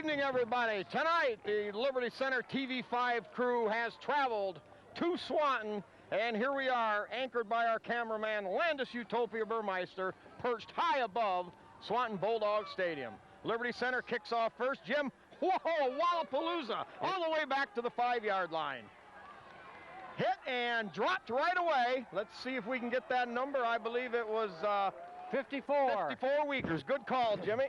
evening, everybody. Tonight, the Liberty Center TV5 crew has traveled to Swanton, and here we are, anchored by our cameraman, Landis Utopia Burmeister, perched high above Swanton Bulldog Stadium. Liberty Center kicks off first. Jim, whoa, Wallapalooza, all the way back to the 5-yard line. Hit and dropped right away. Let's see if we can get that number. I believe it was 54. 54 Weekers. Good call, Jimmy.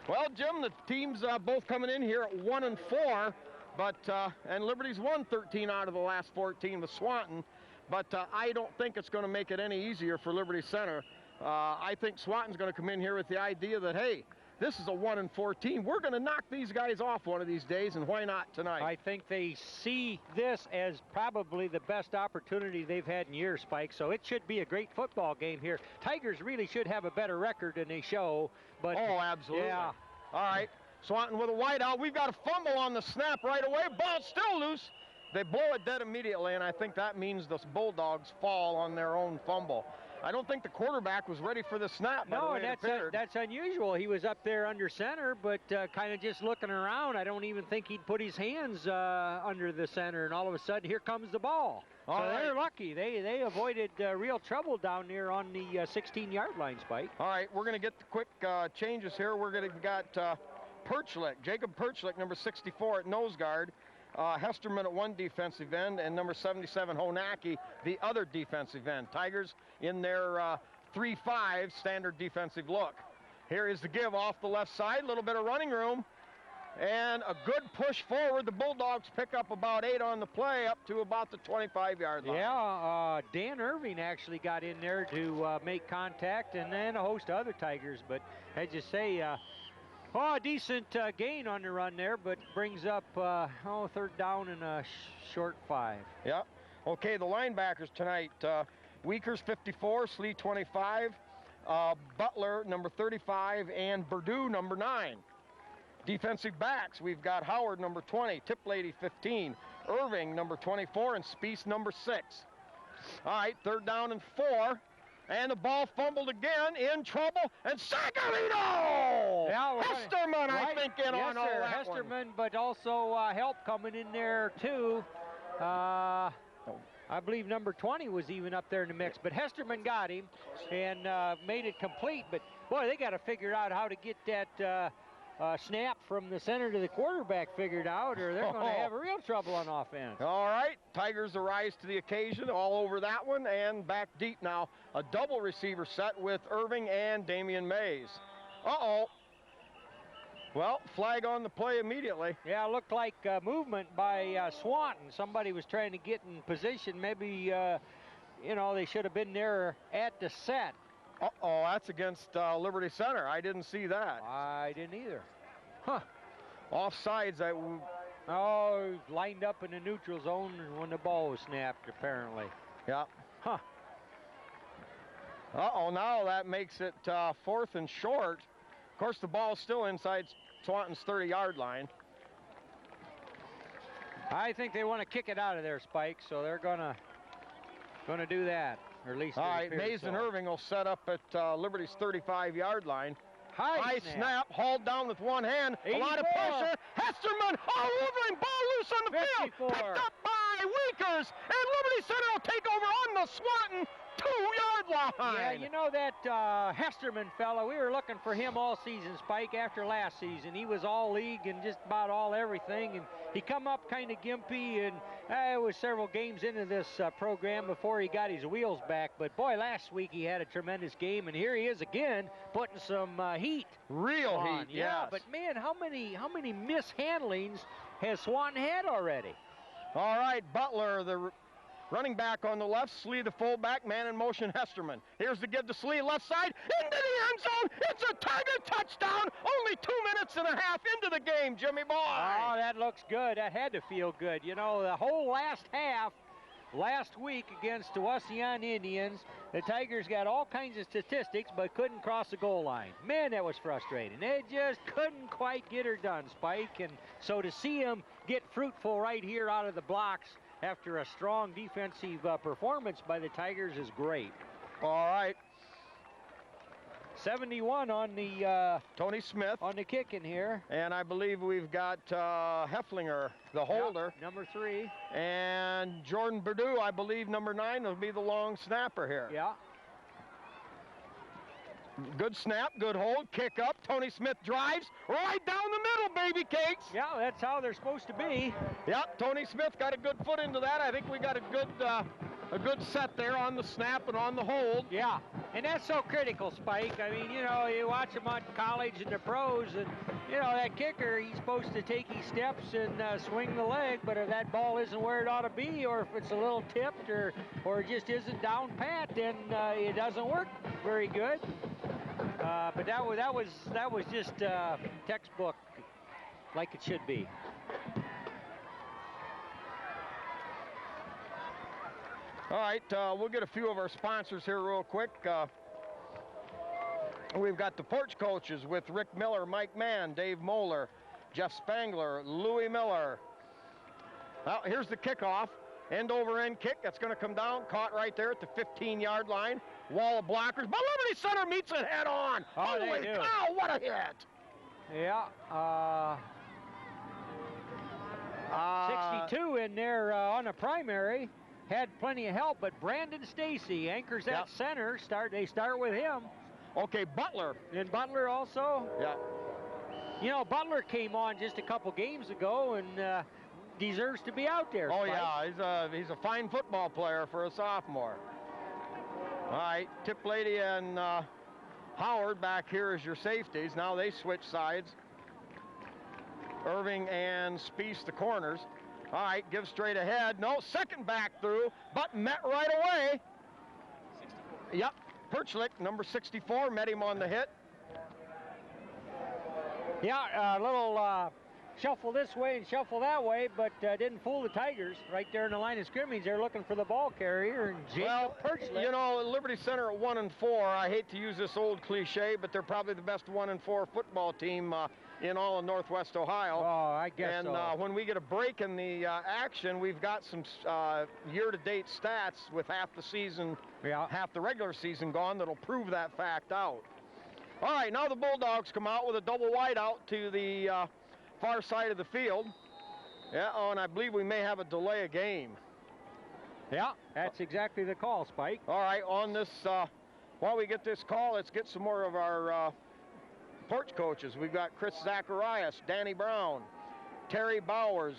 Well, Jim, the teams both coming in here at 1-4, but and Liberty's won 13 out of the last 14 with Swanton, but I don't think it's going to make it any easier for Liberty Center. I think Swanton's going to come in here with the idea that, hey, this is a 1-4 team. We're going to knock these guys off one of these days, and why not tonight? I think they see this as probably the best opportunity they've had in years, Spike, so it should be a great football game here. Tigers really should have a better record than they show, but... Oh, absolutely. Yeah. All right, Swanton with a wide out. We've got a fumble on the snap right away. Ball still loose. They blow it dead immediately, and I think that means the Bulldogs fall on their own fumble. I don't think the quarterback was ready for the snap. No, and that's unusual. He was up there under center, but kind of just looking around. I don't even think he'd put his hands under the center, and all of a sudden, here comes the ball. So they're lucky. They avoided real trouble down there on the 16-yard line, Spike. All right, we're going to get the quick changes here. We're going to got Perchlik, Jacob Perchlik, number 64 at nose guard. Hesterman at one defensive end, and number 77, Honaki, the other defensive end. Tigers in their 3-5 standard defensive look. Here is the give off the left side, a little bit of running room, and a good push forward. The Bulldogs pick up about 8 on the play, up to about the 25-yard line. Yeah, Dan Irving actually got in there to make contact, and then a host of other Tigers, but as you say, a decent gain on the run there, but brings up, third down and a short 5. Yeah. Okay, the linebackers tonight. Weekers, 54, Slee, 25, Butler, number 35, and Purdue, number 9. Defensive backs, we've got Howard, number 20, Tiplady, 15, Irving, number 24, and Spiess, number 6. All right, third down and 4. And the ball fumbled again, in trouble, and Sagarino! Yeah, Hesterman, I think, in on all that Hesterman, one. but also help coming in there, too. I believe number 20 was even up there in the mix, but Hesterman got him and made it complete. But, boy, they got to figure out how to get that snap from the center to the quarterback figured out, or they're going to have real trouble on offense. All right, Tigers arise to the occasion, all over that one, and back deep now. A double receiver set with Irving and Damian Mays. Well, flag on the play immediately. Yeah, it looked like movement by Swanton. Somebody was trying to get in position. Maybe, they should have been there at the set. That's against Liberty Center. I didn't see that. I didn't either. Huh. Offsides. Lined up in the neutral zone when the ball was snapped, apparently. Yeah. Huh. Now that makes it 4th and short. Of course, the ball's still inside Swanton's 30-yard line. I think they want to kick it out of there, Spike, so they're gonna do that. Or at least all right, Mays and Irving will set up at Liberty's 35-yard line. High snap, hauled down with one hand. 84. A lot of pressure. Hesterman all over him. Ball loose on the 54. field. Picked up by Weekers. And Liberty Center will take over on the Swanton 2-yard line. Yeah, you know that Hesterman fella, we were looking for him all season, Spike, after last season. He was all league and just about all everything, and he come up kind of gimpy, and it was several games into this program before he got his wheels back. But boy, last week he had a tremendous game, and here he is again putting some heat. Real on. heat, Yeah, yes. but man, how many mishandlings has Swanton had already? All right, Butler, the running back on the left, Slee the fullback, man in motion, Hesterman. Here's the give to Slee, left side, into the end zone. It's a Tiger touchdown. Only 2 minutes and a half into the game, Jimmy boy. Oh, that looks good. That had to feel good. You know, the whole last half, last week against the Wauseon Indians, the Tigers got all kinds of statistics but couldn't cross the goal line. Man, that was frustrating. They just couldn't quite get her done, Spike. And so to see them get fruitful right here out of the blocks after a strong defensive performance by the Tigers is great. All right. 71 on the Tony Smith. on the kick in here. And I believe we've got Hefflinger, the holder. Yep, number 3. And Jordan Perdue, I believe number 9 will be the long snapper here. Yeah. Good snap, good hold, kick up. Tony Smith drives right down the middle, baby cakes. Yeah, that's how they're supposed to be. Yep, Tony Smith got a good foot into that. I think we got a good set there on the snap and on the hold. Yeah, and that's so critical, Spike. I mean, you know, you watch them on college and the pros, and, you know, that kicker, he's supposed to take his steps and swing the leg, but if that ball isn't where it ought to be, or if it's a little tipped, or it just isn't down pat, then it doesn't work very good. But that was just textbook, like it should be. All right, we'll get a few of our sponsors here real quick. We've got the porch coaches with Rick Miller, Mike Mann, Dave Moeller, Jeff Spangler, Louie Miller. Well, here's the kickoff. End over end kick. That's going to come down. Caught right there at the 15-yard line. Wall of blockers. But Liberty Center meets it head on. Oh, holy cow, what a hit. Yeah. 62 in there on the primary. Had plenty of help, but Brandon Stacy anchors that center. They start with him. Okay, Butler. And Butler also. Yeah. You know, Butler came on just a couple games ago and deserves to be out there. Oh, Spike. yeah, he's a fine football player for a sophomore. All right, Tip Lady and Howard back here as your safeties. Now they switch sides. Irving and Spieth the corners. All right, give straight ahead. No, second back through, but met right away. 64. Yep, Perchlik, number 64, met him on the hit. Yeah, a little shuffle this way and shuffle that way, but didn't fool the Tigers. Right there in the line of scrimmage, they're looking for the ball carrier, and Jacob Perchlik. You know, Liberty Center at 1-4. I hate to use this old cliche, but they're probably the best 1-4 football team in all of Northwest Ohio. Oh, I guess so. And when we get a break in the action, we've got some year-to-date stats with half the season, half the regular season gone that'll prove that fact out. All right, now the Bulldogs come out with a double wide out to the far side of the field. Yeah, oh, and I believe we may have a delay of game. Yeah, that's exactly the call, Spike. All right, on this, while we get this call, let's get some more of our porch coaches. We've got Chris Zacharias, Danny Brown, Terry Bowers,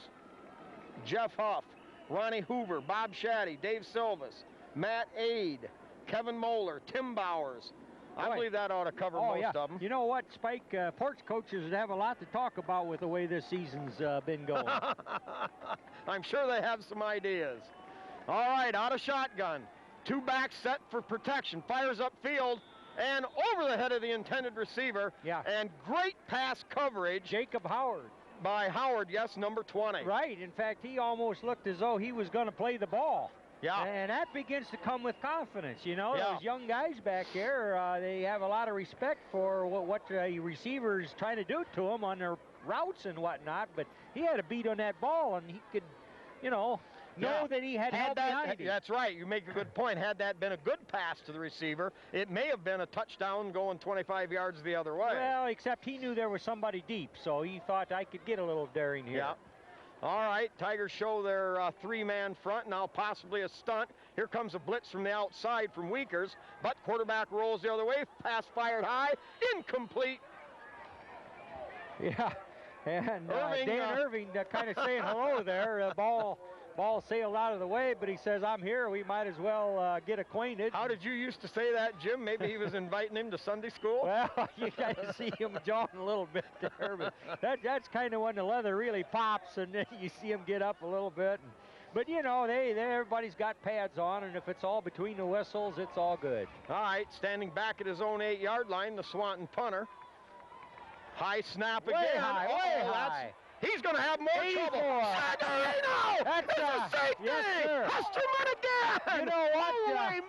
Jeff Huff, Ronnie Hoover, Bob Shaddy, Dave Silvas, Matt Aid, Kevin Moeller, Tim Bowers. I believe that ought to cover most of them. You know what, Spike? Porch coaches would have a lot to talk about with the way this season's been going. I'm sure they have some ideas. All right, out of shotgun. 2 backs set for protection. Fires upfield and over the head of the intended receiver. Yeah. And great pass coverage. Jacob Howard. By Howard, yes, number 20. Right. In fact, he almost looked as though he was going to play the ball. Yeah. And that begins to come with confidence. You know, those young guys back there, they have a lot of respect for what the receivers trying to do to them on their routes and whatnot. But he had a beat on that ball, and he could, you know that he had help behind him. That's right. You make a good point. Had that been a good pass to the receiver, it may have been a touchdown going 25 yards the other way. Well, except he knew there was somebody deep, so he thought I could get a little daring here. Yeah. All right, Tigers show their 3-man front, now possibly a stunt. Here comes a blitz from the outside from Weekers, but quarterback rolls the other way, pass fired high, incomplete. Yeah, and Irving, Dan Irving kind of saying hello there. Ball sailed out of the way, but he says, I'm here. We might as well get acquainted. How did you used to say that, Jim? Maybe he was inviting him to Sunday school? Well, you kind of see him jawing a little bit there, but that's kind of when the leather really pops, and then you see him get up a little bit. But, you know, everybody's got pads on, and if it's all between the whistles, it's all good. All right, standing back at his own 8-yard line, the Swanton punter. High snap again. Way high. He's going to have more trouble. Severino! That's a safety! Yes, sir. Hesterman again! You know what? Holy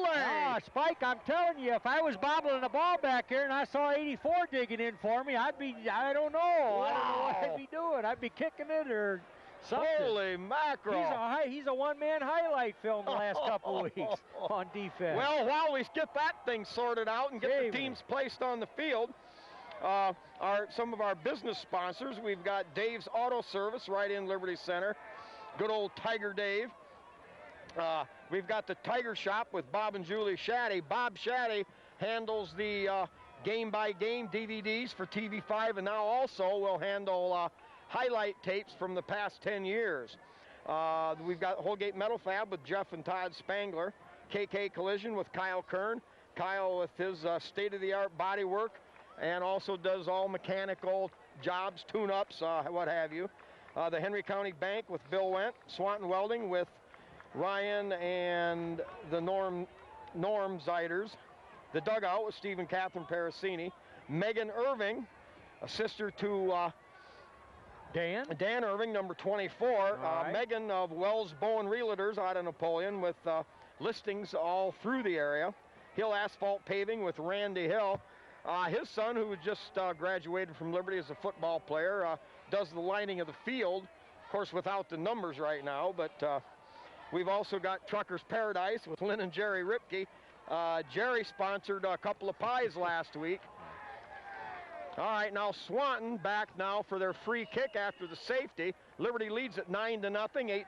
moly! Spike, I'm telling you, if I was bobbling the ball back here and I saw 84 digging in for me, I don't know. Wow. I don't know what I'd be doing. I'd be kicking it or Something. Holy mackerel. He's a one-man highlight film the last couple of weeks on defense. Well, while we get that thing sorted out and get the teams placed on the field, some of our business sponsors, we've got Dave's Auto Service right in Liberty Center. Good old Tiger Dave. We've got the Tiger Shop with Bob and Julie Shaddy. Bob Shaddy handles the game-by-game DVDs for TV5, and now also will handle highlight tapes from the past 10 years. We've got Holgate Metal Fab with Jeff and Todd Spangler. KK Collision with Kyle Kern. Kyle with his state-of-the-art body work, and also does all mechanical jobs, tune-ups, what have you. The Henry County Bank with Bill Wendt. Swanton Welding with Ryan and the Norm Zeiders. The Dugout with Steve and Catherine Parasini. Megan Irving, a sister to Dan Irving, number 24. Right. Megan of Wells Bowen Realtors out of Napoleon with listings all through the area. Hill Asphalt Paving with Randy Hill. His son, who just graduated from Liberty as a football player, does the lining of the field, of course without the numbers right now, but we've also got Truckers Paradise with Lynn and Jerry Ripke. Jerry sponsored a couple of pies last week. All right, now Swanton back now for their free kick after the safety. Liberty leads at 9-0,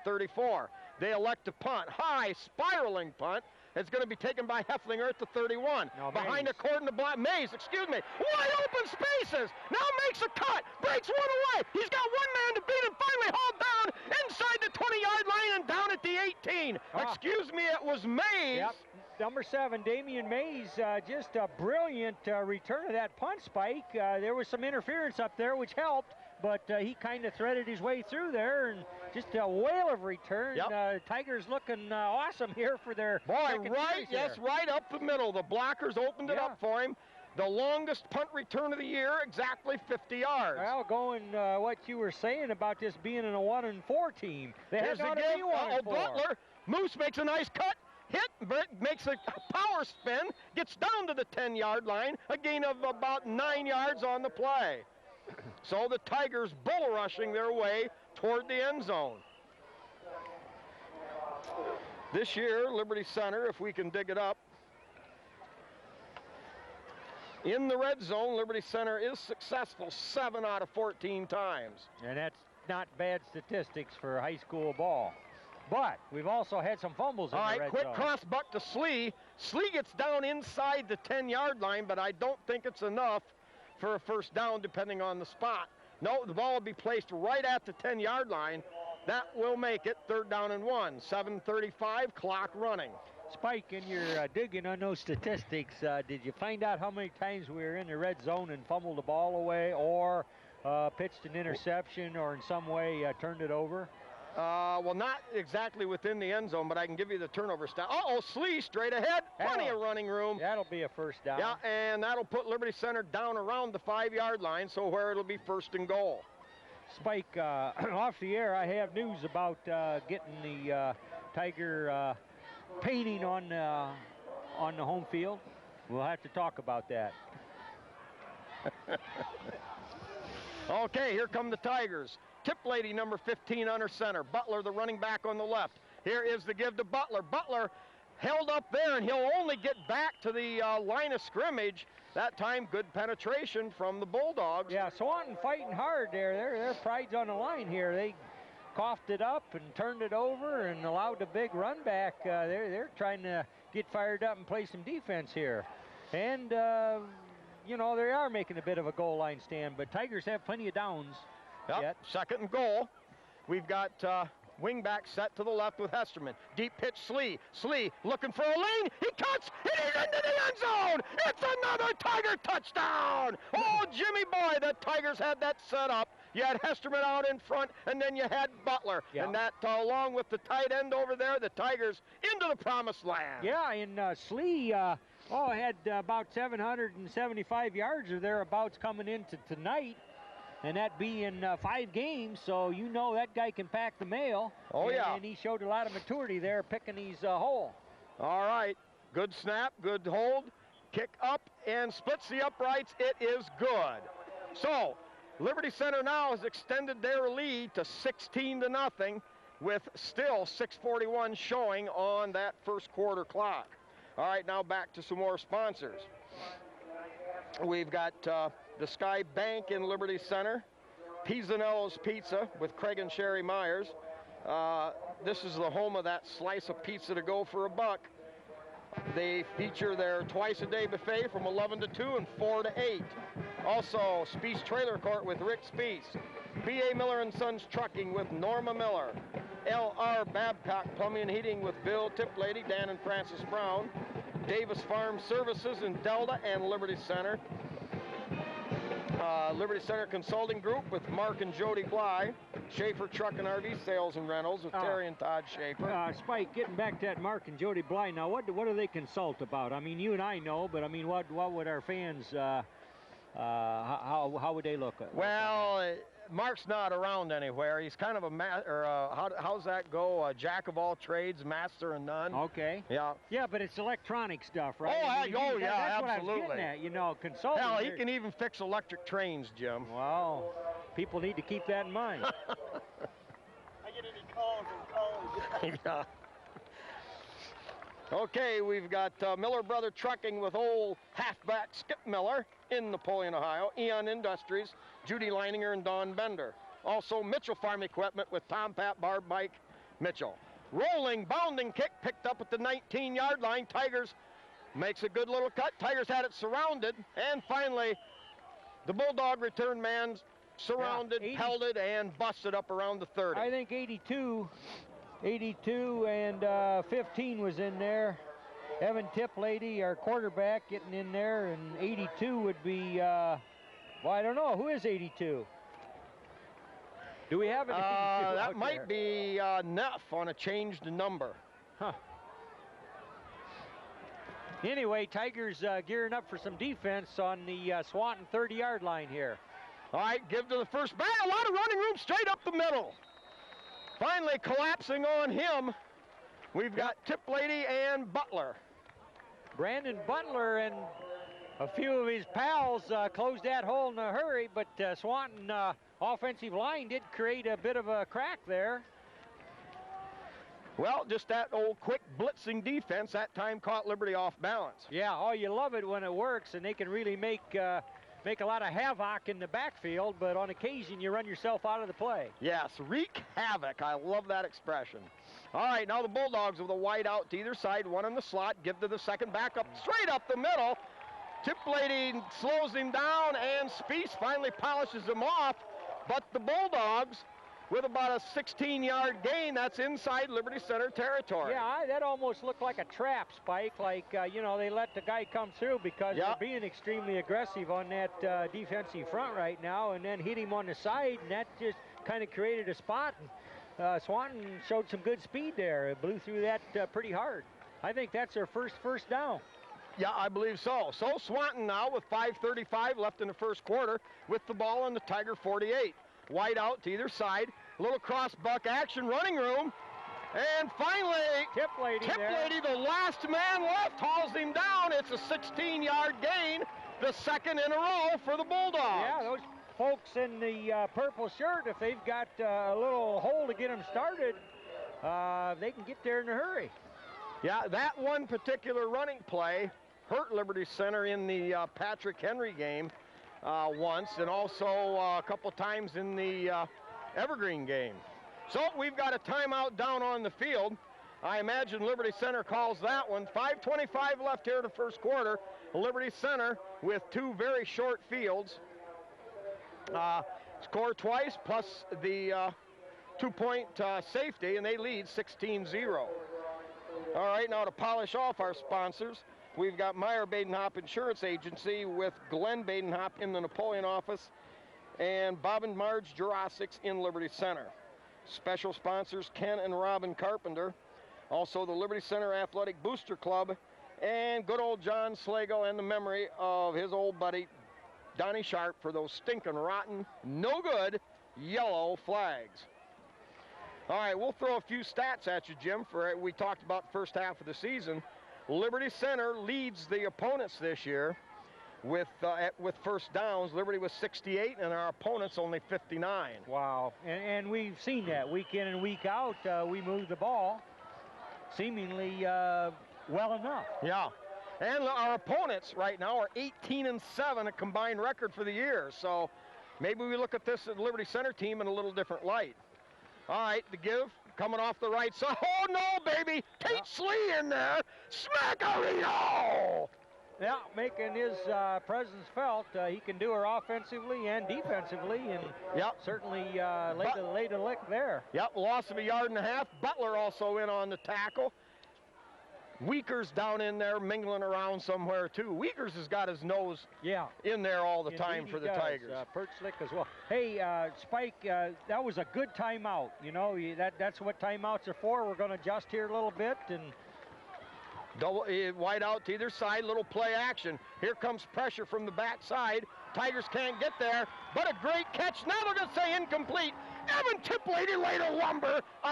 8:34. They elect to punt. High, spiraling punt. It's going to be taken by Hefflinger at the 31. No, Behind Mays. the cordon of black. Mays, excuse me. Wide open spaces. Now makes a cut. Breaks one away. He's got one man to beat him. Finally hauled down inside the 20-yard line and down at the 18. Excuse me, it was Mays. Yep. Number 7, Damian Mays, just a brilliant return of that punt spike. There was some interference up there, which helped, but he kind of threaded his way through there, and just a whale of return. Yep. Tigers looking awesome here for their second series yes, here. right up the middle. The blockers opened it up for him. The longest punt return of the year, exactly 50 yards. Well, going what you were saying about this being in a 1-4 team. They Here's had the to give. be 1-4. Butler. Moose makes a nice cut. Hit, makes a power spin, gets down to the 10-yard line, a gain of about 9 yards on the play. So the Tigers bull rushing their way toward the end zone. This year, Liberty Center, if we can dig it up, in the red zone, Liberty Center is successful 7 out of 14 times. And that's not bad statistics for high school ball. But we've also had some fumbles in the red zone. Quick cross buck to Slee. Slee gets down inside the 10-yard line, but I don't think it's enough for a first down depending on the spot. No, the ball will be placed right at the 10-yard line. That will make it 3rd down and 1. 7:35, clock running. Spike, in your digging on those statistics, did you find out how many times we were in the red zone and fumbled the ball away, or pitched an interception, or in some way turned it over? Well, not exactly within the end zone, but I can give you the turnover stat. Slee straight ahead. Plenty of running room. That'll be a first down. Yeah, and that'll put Liberty Center down around the 5-yard line, so where it'll be 1st and goal. Spike, off the air, I have news about getting the Tiger painting on the home field. We'll have to talk about that. Okay, here come the Tigers. Tip lady number 15 under center. Butler, the running back on the left. Here is the give to Butler. Butler held up there, and he'll only get back to the line of scrimmage. That time, good penetration from the Bulldogs. Yeah, Swanton fighting hard there. Their pride's on the line here. They coughed it up and turned it over and allowed the big run back. They're trying to get fired up and play some defense here. And, you know, they are making a bit of a goal line stand, but Tigers have plenty of downs. Yep, 2nd and goal. We've got wing back set to the left with Hesterman. Deep pitch, Slee. Slee looking for a lane. He cuts, and he's into the end zone. It's another Tiger touchdown. Oh, Jimmy boy, the Tigers had that set up. You had Hesterman out in front, and then you had Butler. Yeah. And that, along with the tight end over there, the Tigers into the promised land. Yeah, and Slee had about 775 yards or thereabouts coming into tonight. And that being 5 games, so you know that guy can pack the mail. Oh, yeah. And he showed a lot of maturity there picking his hole. All right, good snap, good hold. Kick up and splits the uprights. It is good. So, Liberty Center now has extended their lead to 16-0 with still 6:41 showing on that first quarter clock. All right, now back to some more sponsors. We've got the Sky Bank in Liberty Center, Pisanello's Pizza with Craig and Sherry Myers. This is the home of that slice of pizza to go for $1. They feature their twice-a-day buffet from 11 to 2 and 4 to 8. Also, Speece Trailer Court with Rick Speece. B.A. Miller & Sons Trucking with Norma Miller. L.R. Babcock Plumbing and Heating with Bill Tiplady, Dan and Francis Brown. Davis Farm Services in Delta and Liberty Center. Liberty Center Consulting Group with Mark and Jody Bly. Schaefer Truck and RV Sales and Rentals with Terry and Todd Schaefer. Spike, getting back to that Mark and Jody Bly, now what do they consult about? I mean, you and I know, but I mean, what would our fans, how would they look at? Well, Mark's not around anywhere. He's kind of how's that go? Jack of all trades, master of none. Okay. Yeah. Yeah, but it's electronic stuff, right? Oh, I mean, yeah, that's absolutely. what I was getting at, you know, consulting. Hell, he can even fix electric trains, Jim. Well, people need to keep that in mind. I get any calls. Yeah. Okay, we've got Miller Brother Trucking with old halfback Skip Miller in Napoleon, Ohio. Eon Industries, Judy Leininger and Don Bender. Also Mitchell Farm Equipment with Tom Pat Barb Mike Mitchell. Rolling, bounding kick picked up at the 19-yard line. Tigers makes a good little cut. Tigers had it surrounded. And finally, the Bulldog return man surrounded, held it, and busted up around the 30. I think 82 and 15 was in there. Evan Tiplady, our quarterback, getting in there, and 82 would be, well, I don't know, who is 82? Do we have an 82 that might be Neff on a changed number. Huh. Anyway, Tigers gearing up for some defense on the Swanton 30-yard line here. All right, give to the first man. A lot of running room straight up the middle. Finally collapsing on him, we've got Tiplady and Butler. Brandon Butler and a few of his pals closed that hole in a hurry, but Swanton offensive line did create a bit of a crack there. Well, just that old quick blitzing defense that time caught Liberty off balance. Yeah, oh, you love it when it works, and they can really make a lot of havoc in the backfield, but on occasion you run yourself out of the play. Yes, wreak havoc. I love that expression. All right, now the Bulldogs with a wide out to either side, one in the slot, give to the second back up, straight up the middle. Tiplady slows him down, and Speece finally polishes him off, but the Bulldogs, with about a 16-yard gain, that's inside Liberty Center territory. Yeah, that almost looked like a trap, Spike, like, you know, they let the guy come through because they're being extremely aggressive on that defensive front right now, and then hit him on the side, and that just kind of created a spot. And Swanton showed some good speed there. It blew through that pretty hard. I think that's their first down. Yeah, I believe so. So Swanton now with 5:35 left in the first quarter with the ball on the Tiger 48. Wide out to either side. A little cross buck action, running room. And finally, Tiplady, the last man left, hauls him down. It's a 16-yard gain, the second in a row for the Bulldogs. Yeah, those folks in the purple shirt, if they've got a little hole to get them started, they can get there in a hurry. Yeah, that one particular running play hurt Liberty Center in the Patrick Henry game once, and also a couple times in the Evergreen game. So we've got a timeout down on the field. I imagine Liberty Center calls that one. 5:25 left here in the first quarter. Liberty Center with two very short fields. Score twice plus the 2-point safety, and they lead 16-0. All right, now to polish off our sponsors, we've got Meyer Badenhop Insurance Agency with Glenn Badenhop in the Napoleon office and Bob and Marge Jurassics in Liberty Center. Special sponsors Ken and Robin Carpenter, also the Liberty Center Athletic Booster Club, and good old John Slago and the memory of his old buddy Donnie Sharp for those stinking rotten, no good yellow flags. All right, we'll throw a few stats at you, Jim. We talked about the first half of the season. Liberty Center leads the opponents this year with first downs. Liberty was 68, and our opponents only 59. Wow, and we've seen that week in and week out. We move the ball seemingly well enough. Yeah, and our opponents right now are 18-7, a combined record for the year. So maybe we look at this at Liberty Center team in a little different light. All right, the give coming off the right side. Oh no, baby! Tate Slee in there. Smackarito! Yeah, making his presence felt. He can do her offensively and defensively, and certainly laid a lick there. Yep, loss of a yard and a half. Butler also in on the tackle. Weaker's down in there mingling around somewhere too. Weakers has got his nose in there all the time for the Tigers. Perchlick as well. Hey, Spike, that was a good timeout. You know, that's what timeouts are for. We're going to adjust here a little bit and double wide out to either side, little play action. Here comes pressure from the backside. Tigers can't get there, but a great catch. Now they're going to say incomplete. Evan Tiplady laid a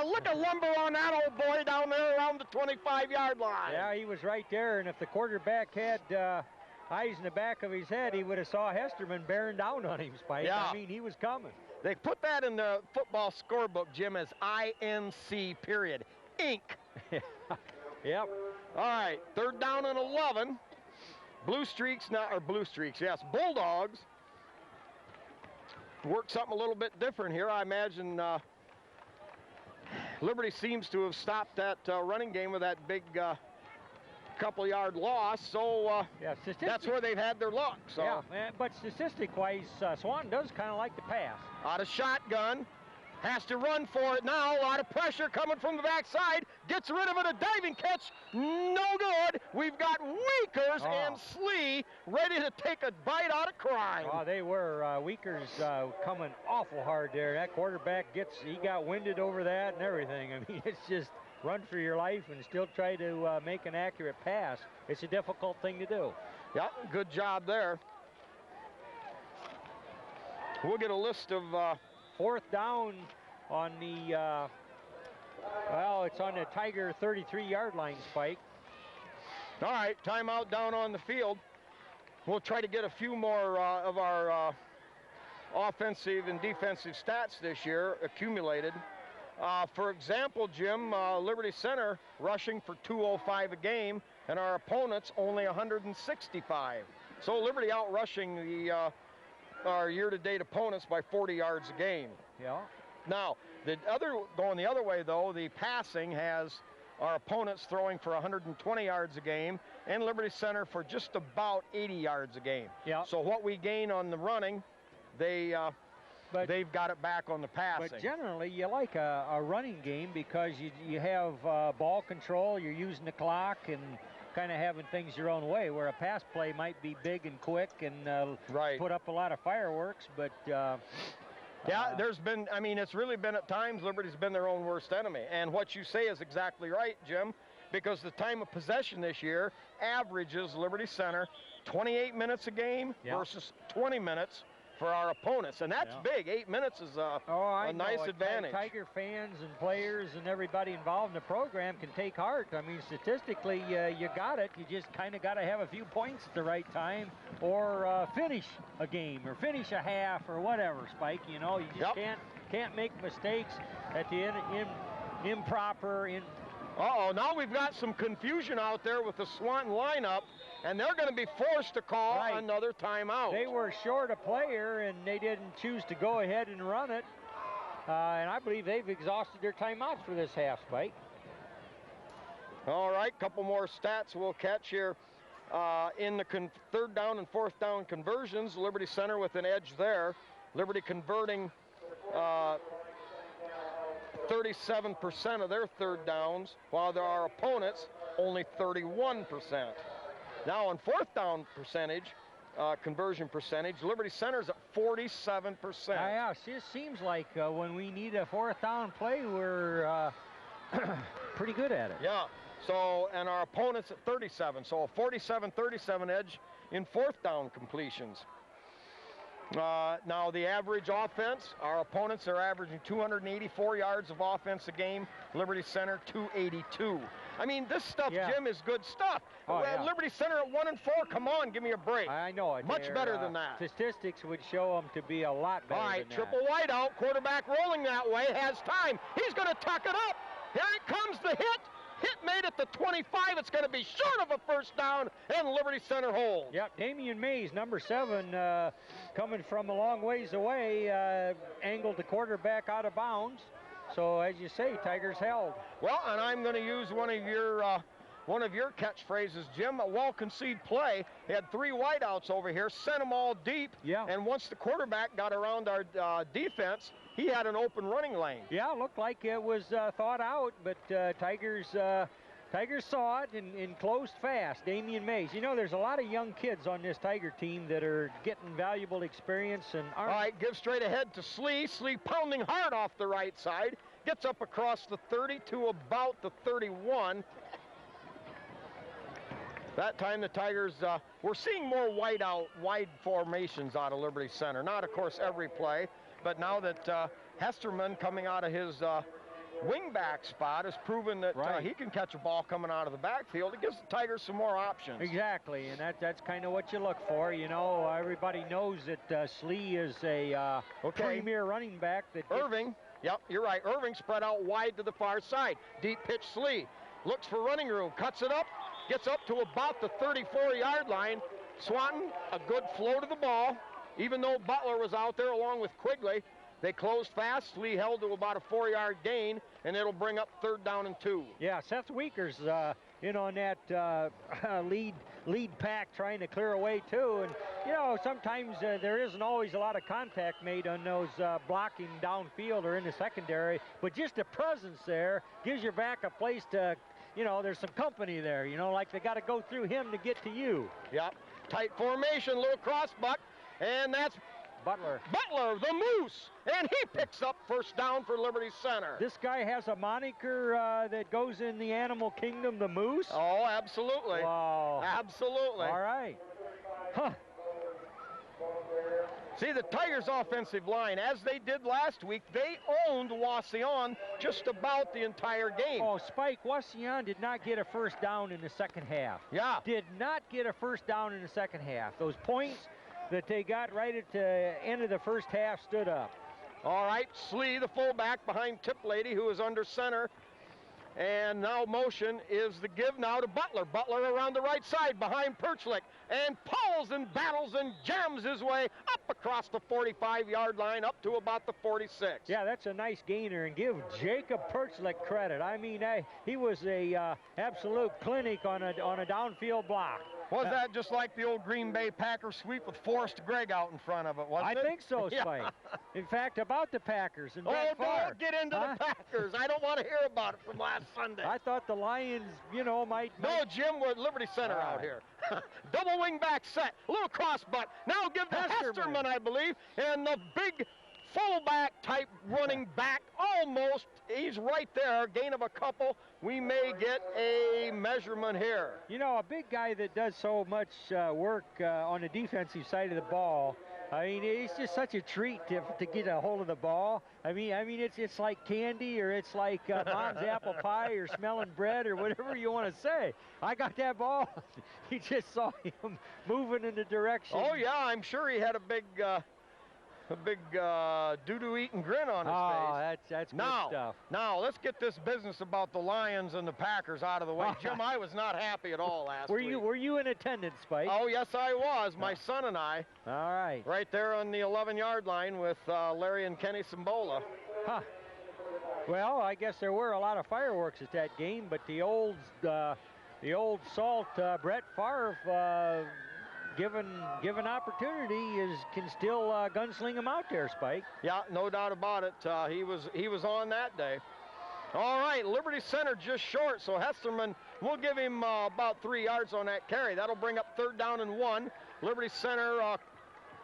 lick of lumber on that old boy down there around the 25-yard line. Yeah, he was right there, and if the quarterback had eyes in the back of his head, he would have saw Hesterman bearing down on him, Spike. Yeah. I mean, he was coming. They put that in the football scorebook, Jim, as INC, period. Ink. Yep. All right, third down and 11. Bulldogs work something a little bit different here. I imagine Liberty seems to have stopped that running game with that big couple-yard loss, so that's where they've had their luck. So. Yeah, but statistic-wise, Swanton does kind of like to pass. Out of shotgun. Has to run for it now. A lot of pressure coming from the backside. Gets rid of it. A diving catch. No good. We've got Weakers and Slee ready to take a bite out of crime. Oh, they were. Weakers coming awful hard there. That quarterback he got winded over that and everything. I mean, it's just run for your life and still try to make an accurate pass. It's a difficult thing to do. Yeah, good job there. We'll get a list of... fourth down on the, it's on the Tiger 33-yard line, Spike. All right, timeout down on the field. We'll try to get a few more of our offensive and defensive stats this year accumulated. For example, Jim, Liberty Center rushing for 205 a game, and our opponents only 165. So Liberty out rushing our year-to-date opponents by 40 yards a game. Yeah. Now, going the other way, though, the passing has our opponents throwing for 120 yards a game, and Liberty Center for just about 80 yards a game. Yeah. So what we gain on the running, they've got it back on the passing. But generally, you like a running game because you have ball control, you're using the clock, and kind of having things your own way, where a pass play might be big and quick and put up a lot of fireworks, but it's really been at times Liberty's been their own worst enemy. And what you say is exactly right, Jim, because the time of possession this year averages Liberty Center 28 minutes a game versus 20 minutes for our opponents, and that's big. 8 minutes is a nice advantage. Tiger fans and players and everybody involved in the program can take heart. I mean, statistically, you got it. You just kind of got to have a few points at the right time, or finish a game, or finish a half, or whatever. Spike, you know, you just can't make mistakes at the end, improper. Now we've got some confusion out there with the Swanton lineup, and they're going to be forced to call another timeout. They were short a player, and they didn't choose to go ahead and run it. And I believe they've exhausted their timeouts for this half, Spike. All right, couple more stats we'll catch here. In the third down and fourth down conversions, Liberty Center with an edge there. Liberty converting 37% of their third downs, while our opponents only 31%. Now on fourth down percentage, conversion percentage, Liberty Center's at 47%. Yeah, it just seems like when we need a fourth down play, we're pretty good at it. Yeah, so, and our opponents at 37, so a 47-37 edge in fourth down completions. Now the average offense, our opponents are averaging 284 yards of offense a game. Liberty Center 282. I mean, this stuff, Yeah. Jim, is good stuff. Oh, yeah. Liberty Center at 1-4. Come on, give me a break. I know it. Much better than that. Statistics would show them to be a lot better All right, than triple wide out. Quarterback rolling that way. Has time. He's going to tuck it up. Here it comes, the hit. Hit made at the 25. It's going to be short of a first down, and Liberty Center holds. Yep, Damian Mays, number 7, coming from a long ways away, angled the quarterback out of bounds. So, as you say, Tigers held. Well, and I'm going to use one of your catchphrases, Jim. A well-conceived play. He had 3 wideouts over here, sent them all deep. Yeah. And once the quarterback got around our defense, he had an open running lane. Yeah, looked like it was thought out, but Tigers saw it and closed fast. Damian Mays. You know, there's a lot of young kids on this Tiger team that are getting valuable experience and aren't. All right, give straight ahead to Slee. Slee pounding hard off the right side. Gets up across the 30 to about the 31. That time the Tigers, we're seeing more wide formations out of Liberty Center. Not, of course, every play, but now that Hesterman coming out of his wingback spot has proven that Right. he can catch a ball coming out of the backfield. It gives the Tigers some more options. Exactly, and that's kind of what you look for. You know, everybody knows that Slee is a premier running back. That Irving, yep, you're right. Irving spread out wide to the far side. Deep pitch Slee. Looks for running room, cuts it up, gets up to about the 34-yard line. Swanton, a good flow to the ball. Even though Butler was out there along with Quigley, they closed fast. Lee held to about a 4-yard gain, and it'll bring up 3rd down and 2. Yeah, Seth Weekers in on that lead pack trying to clear away too. And, you know, sometimes there isn't always a lot of contact made on those blocking downfield or in the secondary, but just the presence there gives your back a place to, you know, there's some company there, you know, like they got to go through him to get to you. Yep, tight formation, little cross buck, and that's Butler, the Moose, and he picks up 1st down for Liberty Center. This guy has a moniker that goes in the animal kingdom, the Moose. Oh, absolutely. Wow. Absolutely. All right. Huh. See, the Tigers' offensive line, as they did last week, they owned Wauseon just about the entire game. Oh, Spike, Wauseon did not get a 1st down in the second half. Yeah. Did not get a 1st down in the second half. Those points that they got right at the end of the first half stood up. All right, Slee, the fullback behind Tip Lady, who is under center. And now motion is the give now to Butler. Butler around the right side behind Perchlik. And pulls and battles and jams his way up across the 45-yard line up to about the 46. Yeah, that's a nice gainer, and give Jacob Perchlik credit. I mean, he was a absolute clinic on a downfield block. Was that just like the old Green Bay Packers sweep with Forrest Gregg out in front of it, wasn't it? I think so, Spike. Yeah. In fact, about the Packers and Brett Oh, Favre. don't get into the Packers. I don't want to hear about it from last Sunday. I thought the Lions, you know, might... No, Jim, we're at Liberty Center out here. Double wing back set, little cross butt. Now give the Hesterman, I believe, and the big fullback type running back almost. He's right there, gain of a couple. We may get a measurement here. You know, a big guy that does so much work on the defensive side of the ball. I mean, it's just such a treat to get a hold of the ball. I mean, it's like candy, or it's like mom's apple pie, or smelling bread, or whatever you want to say. I got that ball. He just saw him moving in the direction. Oh yeah, I'm sure he had a big doo-doo eating grin on his face. That's good stuff. Now, let's get this business about the Lions and the Packers out of the way. Jim, I was not happy at all last week. Were you in attendance, Spike? Oh, yes, I was. My son and I. All right. Right there on the 11-yard line with Larry and Kenny Sambola. Huh. Well, I guess there were a lot of fireworks at that game, but the old salt Brett Favre, given opportunity, can still gunsling him out there, Spike. Yeah, no doubt about it. He was on that day. All right, Liberty Center just short, so Hesterman, we'll give him about 3 yards on that carry. That'll bring up 3rd down and 1. Liberty Center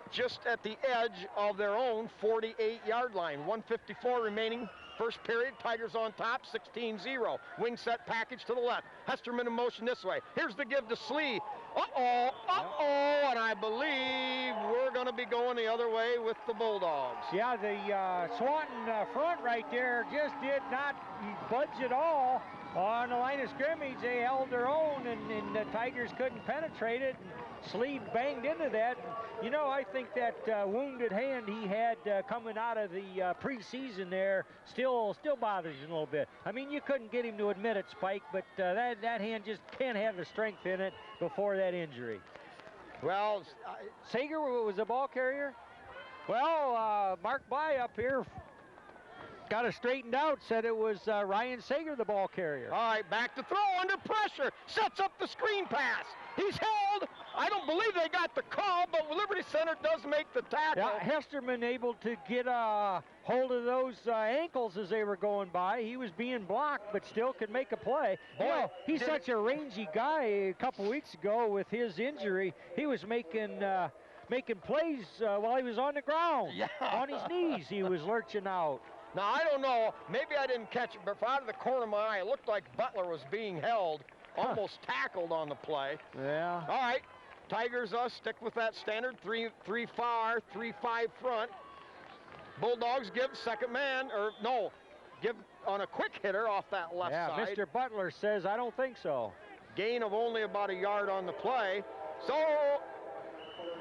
just at the edge of their own 48-yard line. 1:54 remaining First period, Tigers on top, 16-0. Wing set package to the left. Hesterman in motion this way. Here's the give to Slee. And I believe we're going to be going the other way with the Bulldogs. Yeah, the Swanton front right there just did not budge at all on the line of scrimmage. They held their own, and the Tigers couldn't penetrate it. And Slee banged into that. You know, I think that wounded hand he had coming out of the preseason there still bothers you a little bit. I mean, you couldn't get him to admit it, Spike, but that hand just can't have the strength in it before that injury. Well, Sager was the ball carrier. Well, Mark Bly up here got it straightened out, said it was Ryan Sager, the ball carrier. All right, back to throw under pressure. Sets up the screen pass. He's held. I don't believe they got the call, but Liberty Center does make the tackle. Yeah, Hesterman able to get a hold of those ankles as they were going by. He was being blocked, but still could make a play. Boy, you know, he's such a rangy guy. A couple weeks ago with his injury, he was making plays while he was on the ground. Yeah. On his knees, he was lurching out. Now, I don't know. Maybe I didn't catch it, but out of the corner of my eye, it looked like Butler was being held, almost tackled on the play. Yeah. All right. Tigers stick with that standard 3 far, 3-5 front. Bulldogs give second man, give on a quick hitter off that left side. Mr. Butler says, I don't think so. Gain of only about a yard on the play. So,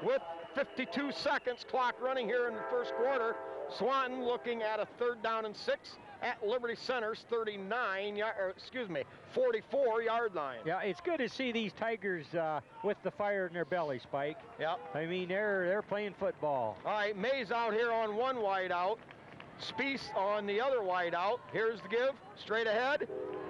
with 52 seconds, clock running here in the first quarter, Swanton looking at a 3rd down and 6 at Liberty Center's 44-yard line. Yeah, it's good to see these Tigers with the fire in their belly, Spike. Yep. I mean, they're playing football. All right, Mays out here on one wide out. Spieth on the other wide out. Here's the give, straight ahead.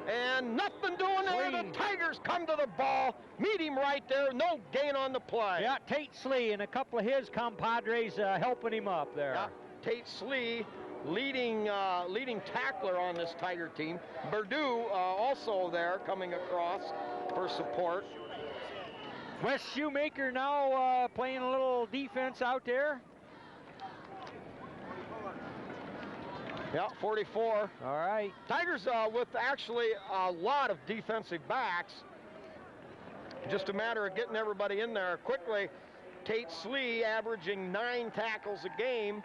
And nothing doing there. The Tigers come to the ball, meet him right there. No gain on the play. Yeah, Tate Slee and a couple of his compadres helping him up there. Yeah, Tate Slee, leading tackler on this Tiger team. Purdue also there coming across for support. Wes Shoemaker now playing a little defense out there. Yeah, 44. All right. Tigers with actually a lot of defensive backs. Just a matter of getting everybody in there quickly. Tate Slee averaging 9 tackles a game.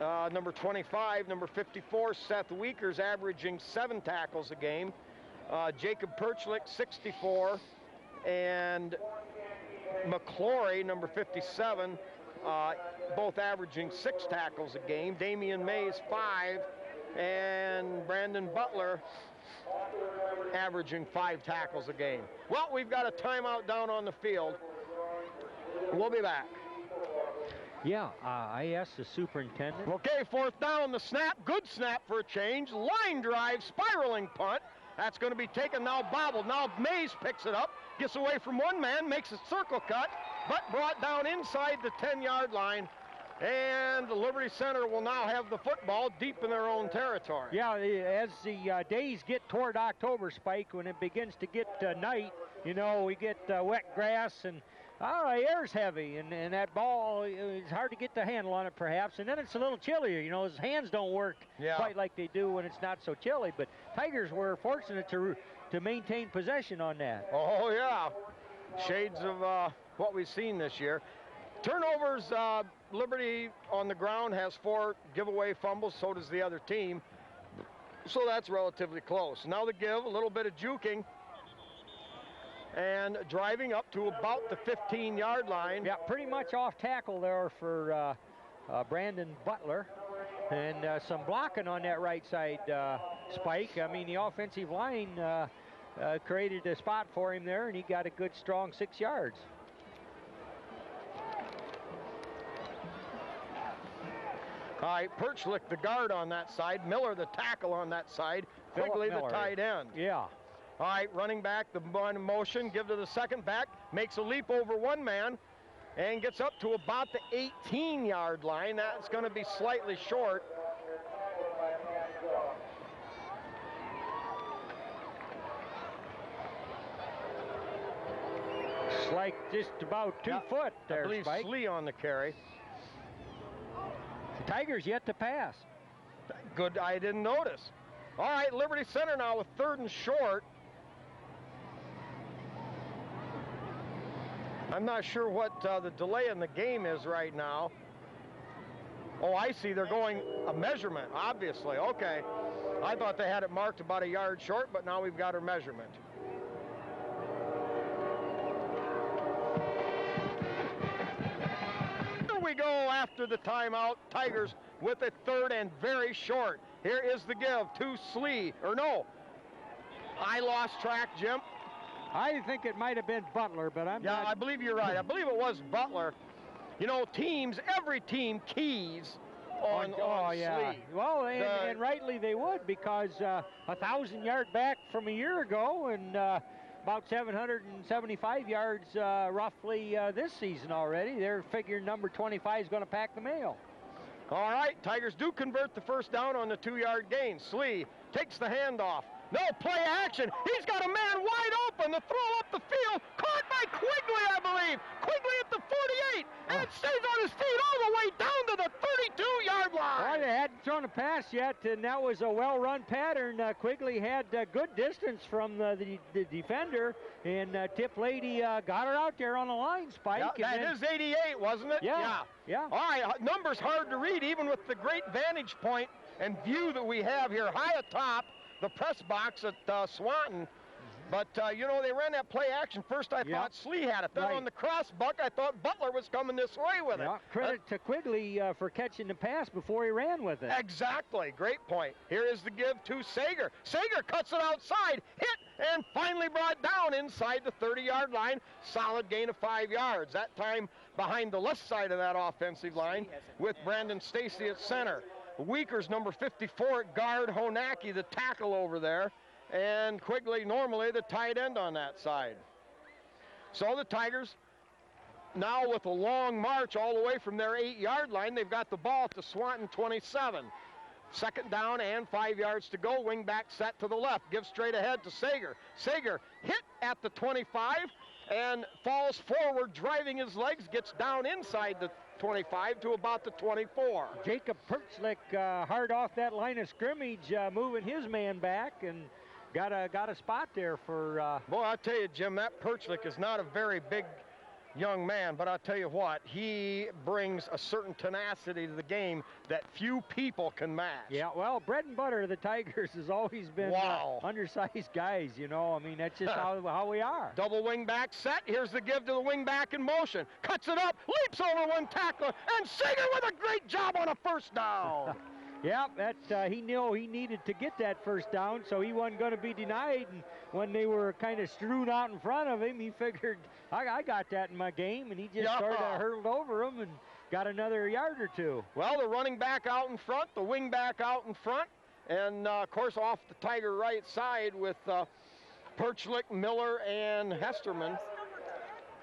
Number 25, number 54, Seth Weekers averaging 7 tackles a game. Jacob Perchlik, 64. And McClory, number 57, both averaging 6 tackles a game. Damian Mays, 5. And Brandon Butler averaging 5 tackles a game. Well, we've got a timeout down on the field. We'll be back. Yeah, I asked the superintendent. Okay, 4th down, the snap. Good snap for a change. Line drive, spiraling punt. That's going to be taken now, bobbled. Now Mays picks it up, gets away from one man, makes a circle cut, but brought down inside the 10-yard line. And the Liberty Center will now have the football deep in their own territory. Yeah, as the days get toward October, Spike, when it begins to get night, you know, we get wet grass and the air's heavy, and that ball, it's hard to get the handle on it perhaps, and then it's a little chillier. You know, his hands don't work quite like they do when it's not so chilly, but Tigers were fortunate to maintain possession on that. Oh, yeah. Shades of what we've seen this year. Turnovers, Liberty on the ground has 4 giveaway fumbles, so does the other team. So that's relatively close. Now the give, a little bit of juking. And driving up to about the 15-yard line. Yeah, pretty much off tackle there for Brandon Butler. And some blocking on that right side, Spike. I mean, the offensive line created a spot for him there, and he got a good, strong 6 yards. All right, Perchlik, the guard on that side. Miller, the tackle on that side. Quigley, the tight end. Yeah. All right, running back, the motion, give to the second back, makes a leap over one man, and gets up to about the 18-yard line. That's going to be slightly short. It's like just about 2 foot there, I believe Spike. Slee on the carry. The Tigers yet to pass. Good, I didn't notice. All right, Liberty Center now with 3rd and short. I'm not sure what the delay in the game is right now. Oh, I see. They're going a measurement, obviously. Okay. I thought they had it marked about a yard short, but now we've got our measurement. Here we go after the timeout. Tigers with a 3rd and very short. Here is the give to Slee. Or no, I lost track, Jim. I think it might have been Butler, but I'm not. Yeah, I believe you're right. I believe it was Butler. You know, every team keys on yeah. Slee. Well, and rightly they would, because 1,000-yard back from a year ago, and about 775 yards roughly this season already. They're figuring number 25 is going to pack the mail. All right, Tigers do convert the 1st down on the 2-yard gain. Slee takes the handoff. No play action. He's got a man wide open. The throw up the field. Caught by Quigley, I believe. Quigley at the 48. And stays on his feet all the way down to the 32-yard line. Well, they hadn't thrown a pass yet, and that was a well-run pattern. Quigley had good distance from the defender, and Tip Lady got her out there on the line, Spike. Yeah, that is 88, wasn't it? Yeah. All right, numbers hard to read, even with the great vantage point and view that we have here high atop the press box at Swanton. But, you know, they ran that play action. First I thought Slee had it. Then on the cross buck, I thought Butler was coming this way with it. Credit to Quigley for catching the pass before he ran with it. Exactly. Great point. Here is the give to Sager. Sager cuts it outside, hit, and finally brought down inside the 30-yard line. Solid gain of 5 yards. That time behind the left side of that offensive line with Brandon Stacy at center. Weekers, number 54 at guard, Honacki, the tackle over there, and Quigley, normally the tight end on that side. So the Tigers, now with a long march all the way from their 8-yard line, they've got the ball at the Swanton 27. 2nd down and 5 yards to go. Wing back set to the left. Gives straight ahead to Sager. Sager hit at the 25 and falls forward, driving his legs, gets down inside the 25 to about the 24. Jacob Perchlik hard off that line of scrimmage, moving his man back, and got a spot there for... Boy, I'll tell you, Jim, that Perchlik is not a very big young man, but I'll tell you what, he brings a certain tenacity to the game that few people can match. Yeah, well, bread and butter of the Tigers has always been undersized guys, you know. I mean, that's just how we are. Double wing back set. Here's the give to the wing back in motion. Cuts it up, leaps over one tackler, and Sager with a great job on a 1st down. Yeah, he knew he needed to get that 1st down, so he wasn't going to be denied. And when they were kind of strewn out in front of him, he figured, I got that in my game, and he just sort of hurtled over him and got another yard or two. Well, the running back out in front, the wing back out in front, and, of course, off the Tiger right side with Perchlik, Miller, and Hesterman.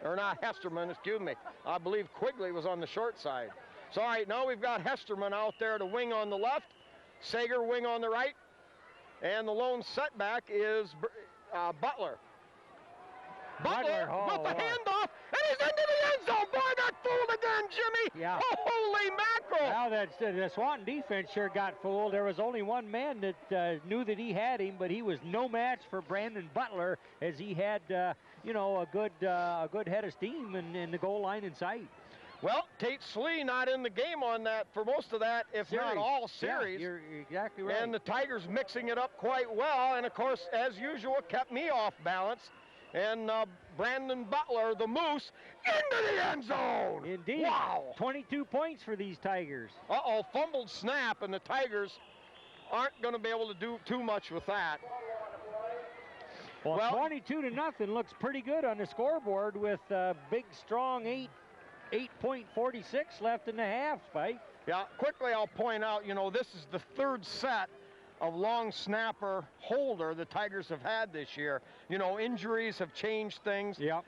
Or not Hesterman, excuse me. I believe Quigley was on the short side. So, all right, now we've got Hesterman out there to wing on the left, Sager wing on the right, and the lone setback is Butler. Butler with the handoff, and he's into the end zone. Boy, got fooled again, Jimmy. Yeah. Oh, holy mackerel. Well, the Swanton defense sure got fooled. There was only one man that knew that he had him, but he was no match for Brandon Butler, as he had, you know, a good head of steam in the goal line in sight. Well, Tate Slee not in the game on that for most of that, if not all series. Yeah, you're exactly right. And the Tigers mixing it up quite well, and of course, as usual, kept me off balance. And Brandon Butler, the Moose, into the end zone. Indeed. Wow. 22 points for these Tigers. Uh-oh, fumbled snap, and the Tigers aren't going to be able to do too much with that. Well, 22-0 looks pretty good on the scoreboard with a big, strong 8.46 left in the half, Spike. Yeah, quickly I'll point out, you know, this is the 3rd set of long snapper holder the Tigers have had this year. You know, injuries have changed things. Yep.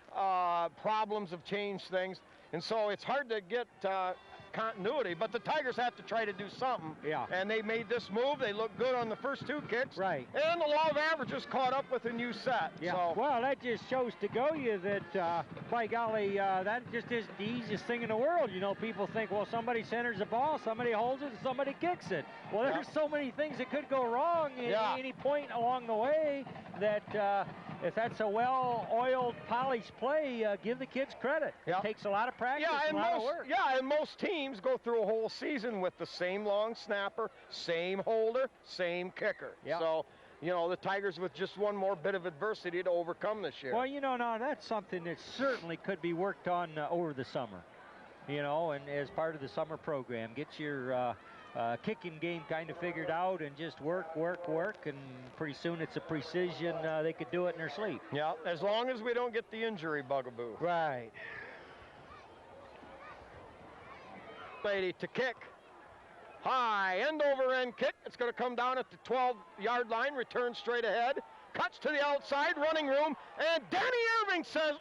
Problems have changed things. And so it's hard to get continuity, but the Tigers have to try to do something. Yeah. And they made this move. They looked good on the first 2 kicks. Right. And the law of averages caught up with a new set. Yeah. So, Well, that just shows to go you that, by golly, that just isn't the easiest thing in the world. You know, people think, well, somebody centers the ball, somebody holds it, and somebody kicks it. Well, there's so many things that could go wrong at any point along the way that if that's a well-oiled, polished play, give the kids credit. It takes a lot of practice and a lot of work. Yeah, and most teams go through a whole season with the same long snapper, same holder, same kicker. Yeah. So, you know, the Tigers with just one more bit of adversity to overcome this year. Well, you know, now that's something that certainly could be worked on over the summer. You know, and as part of the summer program, get your kicking game kind of figured out and just work, and pretty soon it's a precision. They could do it in their sleep. Yeah, as long as we don't get the injury bugaboo. Right. Lady to kick. High, end over end kick. It's going to come down at the 12-yard line, return straight ahead. Cuts to the outside, running room, and Danny Irving says,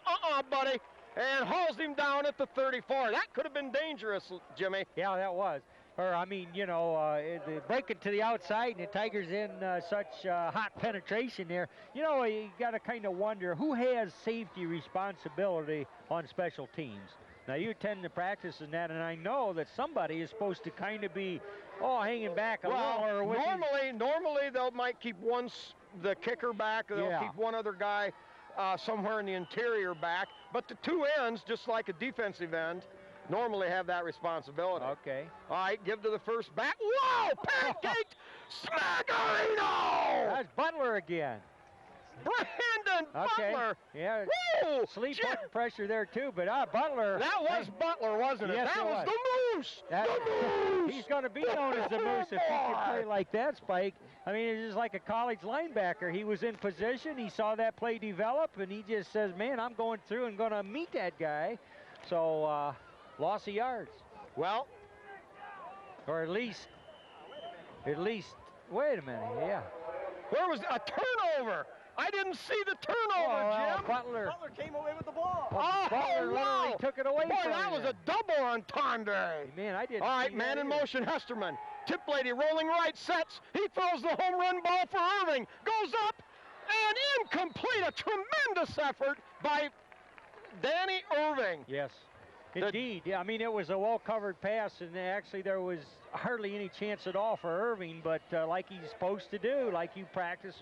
buddy, and hauls him down at the 34. That could have been dangerous, Jimmy. Yeah, that was. Or, I mean, you know, they break it to the outside, and the Tigers in such hot penetration there. You know, you got to kind of wonder who has safety responsibility on special teams. Now, you attend the practice and that, and I know that somebody is supposed to kind of be, hanging back a little. Or normally they might keep the kicker back. They'll keep one other guy somewhere in the interior back. But the 2 ends, just like a defensive end, normally have that responsibility. Okay. All right, give to the first back. Whoa! Pancaked! Smackarino! That's Butler again. Brandon Butler! Yeah. Woo! Sleep button pressure there too, but Butler. That was Butler, wasn't it? Yes, that it was the Moose! The Moose! He's going to be known as the Moose if he can play like that, Spike. I mean, it's just like a college linebacker. He was in position, he saw that play develop, and he just says, man, I'm going through and going to meet that guy. So, loss of yards. Well. Or at least, wait a minute, yeah. Where was a turnover? I didn't see the turnover, Jim. Butler came away with the ball. Butler literally took it away Boy, from that was a double entendre. Man, I didn't All right, see man that in either. motion, Hesterman. Tip lady rolling right, sets. He throws the home run ball for Irving. Goes up and incomplete. A tremendous effort by Danny Irving. Yes. Indeed. Yeah, I mean, it was a well-covered pass, and actually there was hardly any chance at all for Irving, but like he's supposed to do, like you practice,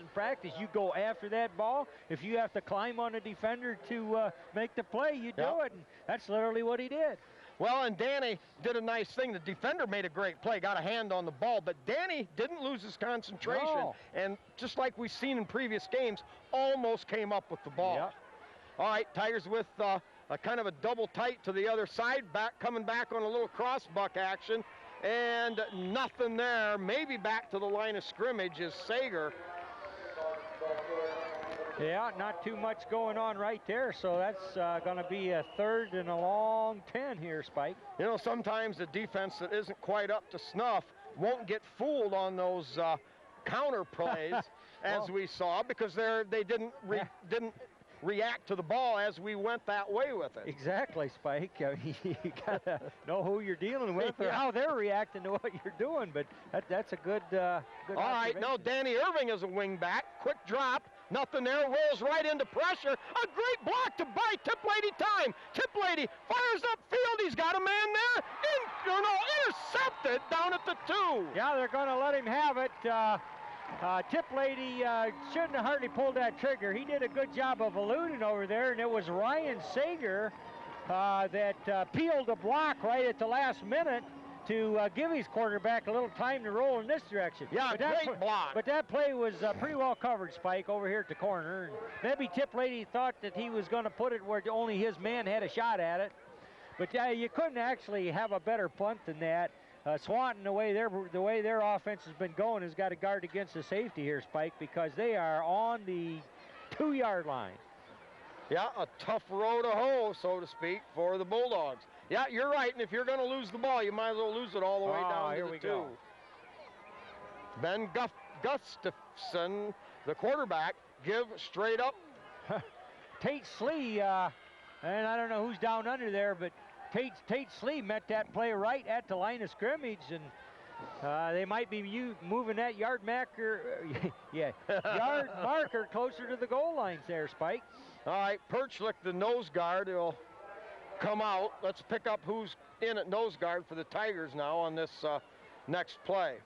you go after that ball. If you have to climb on a defender to make the play, you do it, and that's literally what he did. Well, and Danny did a nice thing. The defender made a great play, got a hand on the ball, but Danny didn't lose his concentration, and just like we've seen in previous games, almost came up with the ball. Yep. All right, Tigers with a kind of a double tight to the other side, coming back on a little cross buck action, and nothing there. Maybe back to the line of scrimmage is Sager. Yeah, not too much going on right there, so that's going to be a 3rd and a long 10 here, Spike. You know, sometimes the defense that isn't quite up to snuff won't get fooled on those counter plays as we saw, because they didn't react to the ball as we went that way with it. Exactly, Spike. I mean, you got to know who you're dealing with or how they're reacting to what you're doing, but that's a good All right, now Danny Irving is a wing back. Quick drop. Nothing there. Rolls right into pressure. A great block to buy Tip Lady time. Tip Lady fires upfield. He's got a man there. Intercepted down at the 2. Yeah, they're going to let him have it. Tip Lady shouldn't have hardly pulled that trigger. He did a good job of eluding over there, and it was Ryan Sager that peeled the block right at the last minute to give his quarterback a little time to roll in this direction. Yeah, great block. But that play was pretty well covered, Spike, over here at the corner. And maybe Tip Lady thought that he was going to put it where only his man had a shot at it. But you couldn't actually have a better punt than that. Swanton, the way their offense has been going, has got to guard against the safety here, Spike, because they are on the 2-yard line. Yeah, a tough row to hoe, so to speak, for the Bulldogs. Yeah, you're right, and if you're going to lose the ball, you might as well lose it all the way down to the 2. Go. Ben Gustafson, the quarterback, give straight up. Tate Slee, and I don't know who's down under there, but Tate Slee met that play right at the line of scrimmage, and they might be moving that yard marker, yard marker closer to the goal lines there, Spike. All right, Perchlik, the nose guard, will come out. Let's pick up who's in at nose guard for the Tigers now on this next play.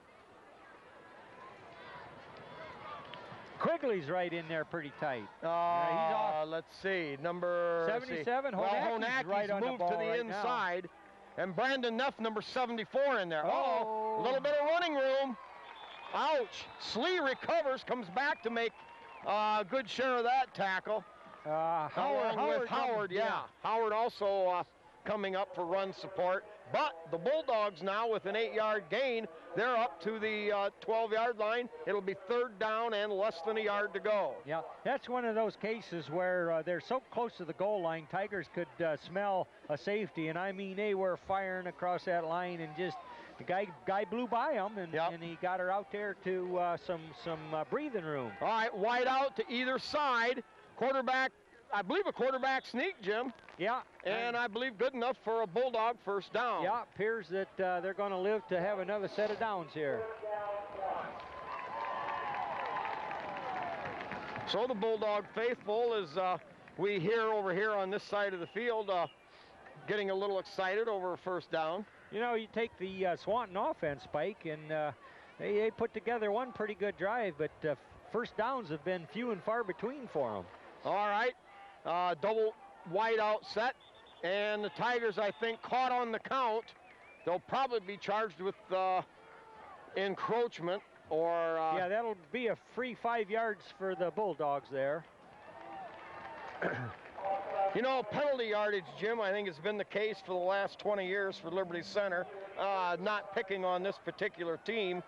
Quigley's right in there pretty tight. He's off. Let's see, number 77. Honaki's right on moved the ball to the right inside, and Brandon Neff, number 74, in there. Oh. A little bit of running room. Ouch. Slee recovers, comes back to make a good share of that tackle. Howard, yeah. Howard also coming up for run support. But the Bulldogs now with an 8-yard gain, they're up to the 12-yard line. It'll be 3rd down and less than a yard to go. Yeah, that's one of those cases where they're so close to the goal line, Tigers could smell a safety. And I mean, they were firing across that line, and just the guy blew by him, and he got her out there to some breathing room. All right, wide out to either side. Quarterback, I believe a quarterback sneak, Jim. Yeah. And I believe good enough for a Bulldog 1st down. Yeah, appears that they're going to live to have another set of downs here. So the Bulldog faithful, as we hear over here on this side of the field, getting a little excited over a 1st down. You know, you take the Swanton offense, Spike, and they put together one pretty good drive, but 1st downs have been few and far between for them. All right, double wide out set, and the Tigers, I think, caught on the count. They'll probably be charged with encroachment or... yeah, that'll be a free 5 yards for the Bulldogs there. You know, penalty yardage, Jim, I think has been the case for the last 20 years for Liberty Center. Not picking on this particular team,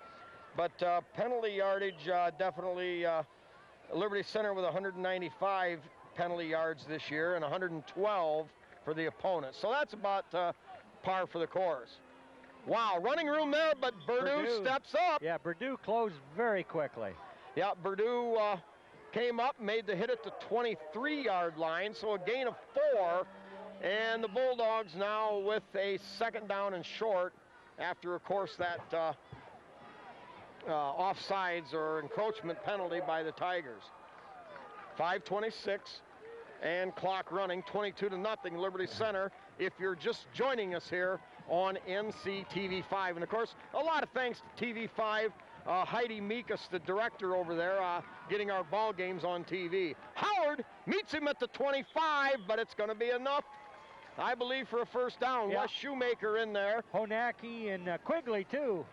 but penalty yardage definitely... Liberty Center with 195 penalty yards this year and 112 for the opponent. So that's about par for the course. Wow, running room there, but Berdue steps up. Yeah, Berdue closed very quickly. Yeah, Berdue came up, made the hit at the 23-yard line, so a gain of 4. And the Bulldogs now with a 2nd down and short after, of course, that offsides or encroachment penalty by the Tigers. 5:26 and clock running, 22-0 Liberty Center. If you're just joining us here on NCTV5, and of course a lot of thanks to TV5, Heidi Meekus, the director over there, getting our ball games on TV. Howard meets him at the 25, but it's going to be enough, I believe, for a 1st down. Yeah. Wes Shoemaker in there. Honaki and Quigley too.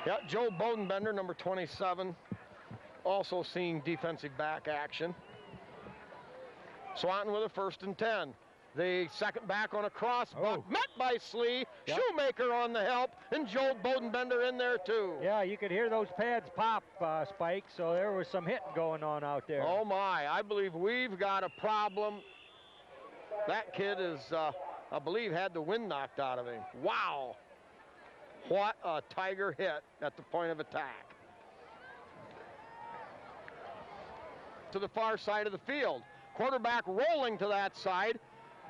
Yep, Joe Bodenbender, number 27, also seeing defensive back action. Swanton with a 1st and 10. The 2nd back on a cross, met by Slee. Yep. Shoemaker on the help, and Joe Bodenbender in there too. Yeah, you could hear those pads pop, Spike, so there was some hitting going on out there. Oh my, I believe we've got a problem. That kid is, I believe, had the wind knocked out of him. Wow. What a Tiger hit at the point of attack. To the far side of the field. Quarterback rolling to that side.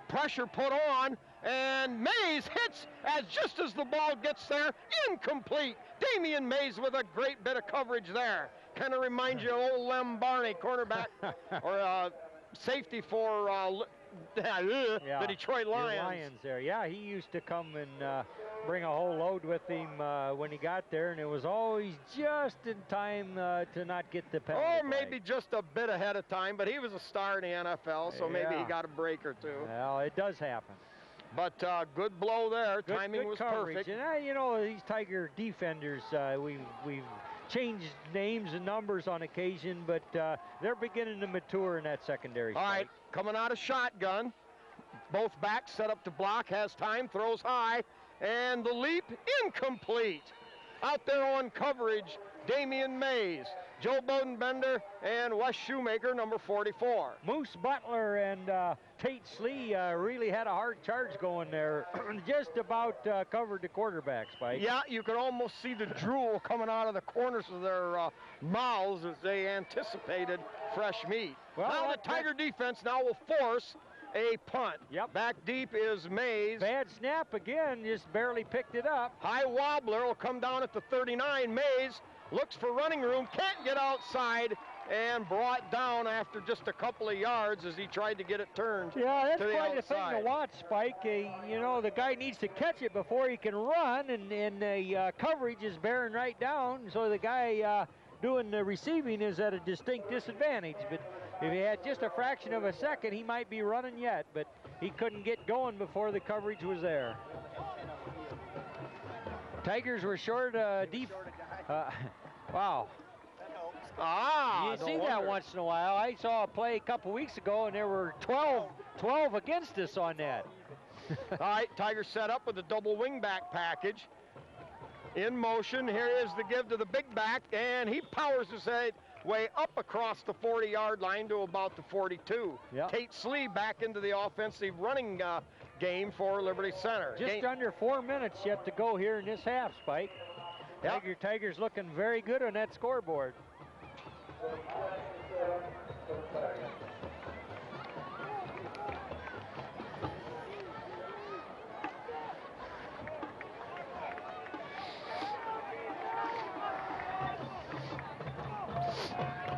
Pressure put on, and Mays hits just as the ball gets there. Incomplete. Damian Mays with a great bit of coverage there. Kind of reminds you of old Lem Barney, cornerback, or safety for the Detroit Lions. There. Yeah, he used to come and bring a whole load with him when he got there, and it was always just in time to not get the penalty. Or maybe just a bit ahead of time, but he was a star in the NFL, so maybe he got a break or two. Well, it does happen. But good blow there. Timing good was coverage. perfect. And you know, these Tiger defenders, we've changed names and numbers on occasion, but they're beginning to mature in that secondary. All right, coming out of shotgun. Both backs set up to block, has time, throws high, and the leap incomplete. Out there on coverage, Damian Mays. Joe Bodenbender and Wes Shoemaker, number 44. Moose Butler and Tate Slee really had a hard charge going there. Just about covered the quarterback, Spike. Yeah, you could almost see the drool coming out of the corners of their mouths as they anticipated fresh meat. Well, now the Tiger defense now will force a punt. Yep. Back deep is Mays. Bad snap again, just barely picked it up. High wobbler will come down at the 39. Mays looks for running room, can't get outside, and brought down after just a couple of yards as he tried to get it turned. Yeah, that's to the quite outside. a thing to watch, Spike. You know, the guy needs to catch it before he can run, and the coverage is bearing right down, so the guy doing the receiving is at a distinct disadvantage. But if he had just a fraction of a second, he might be running yet, but he couldn't get going before the coverage was there. Tigers were short deep. Wow. Ah, You see that once in a while. I saw a play a couple weeks ago, and there were 12 against us on that. All right, Tigers set up with a double wingback package. In motion, here is the give to the big back, and he powers his way up across the 40-yard line to about the 42. Yep. Tate Slee back into the offensive running game for Liberty Center. Just under 4 minutes yet to go here in this half, Spike. Yep. Tigers looking very good on that scoreboard.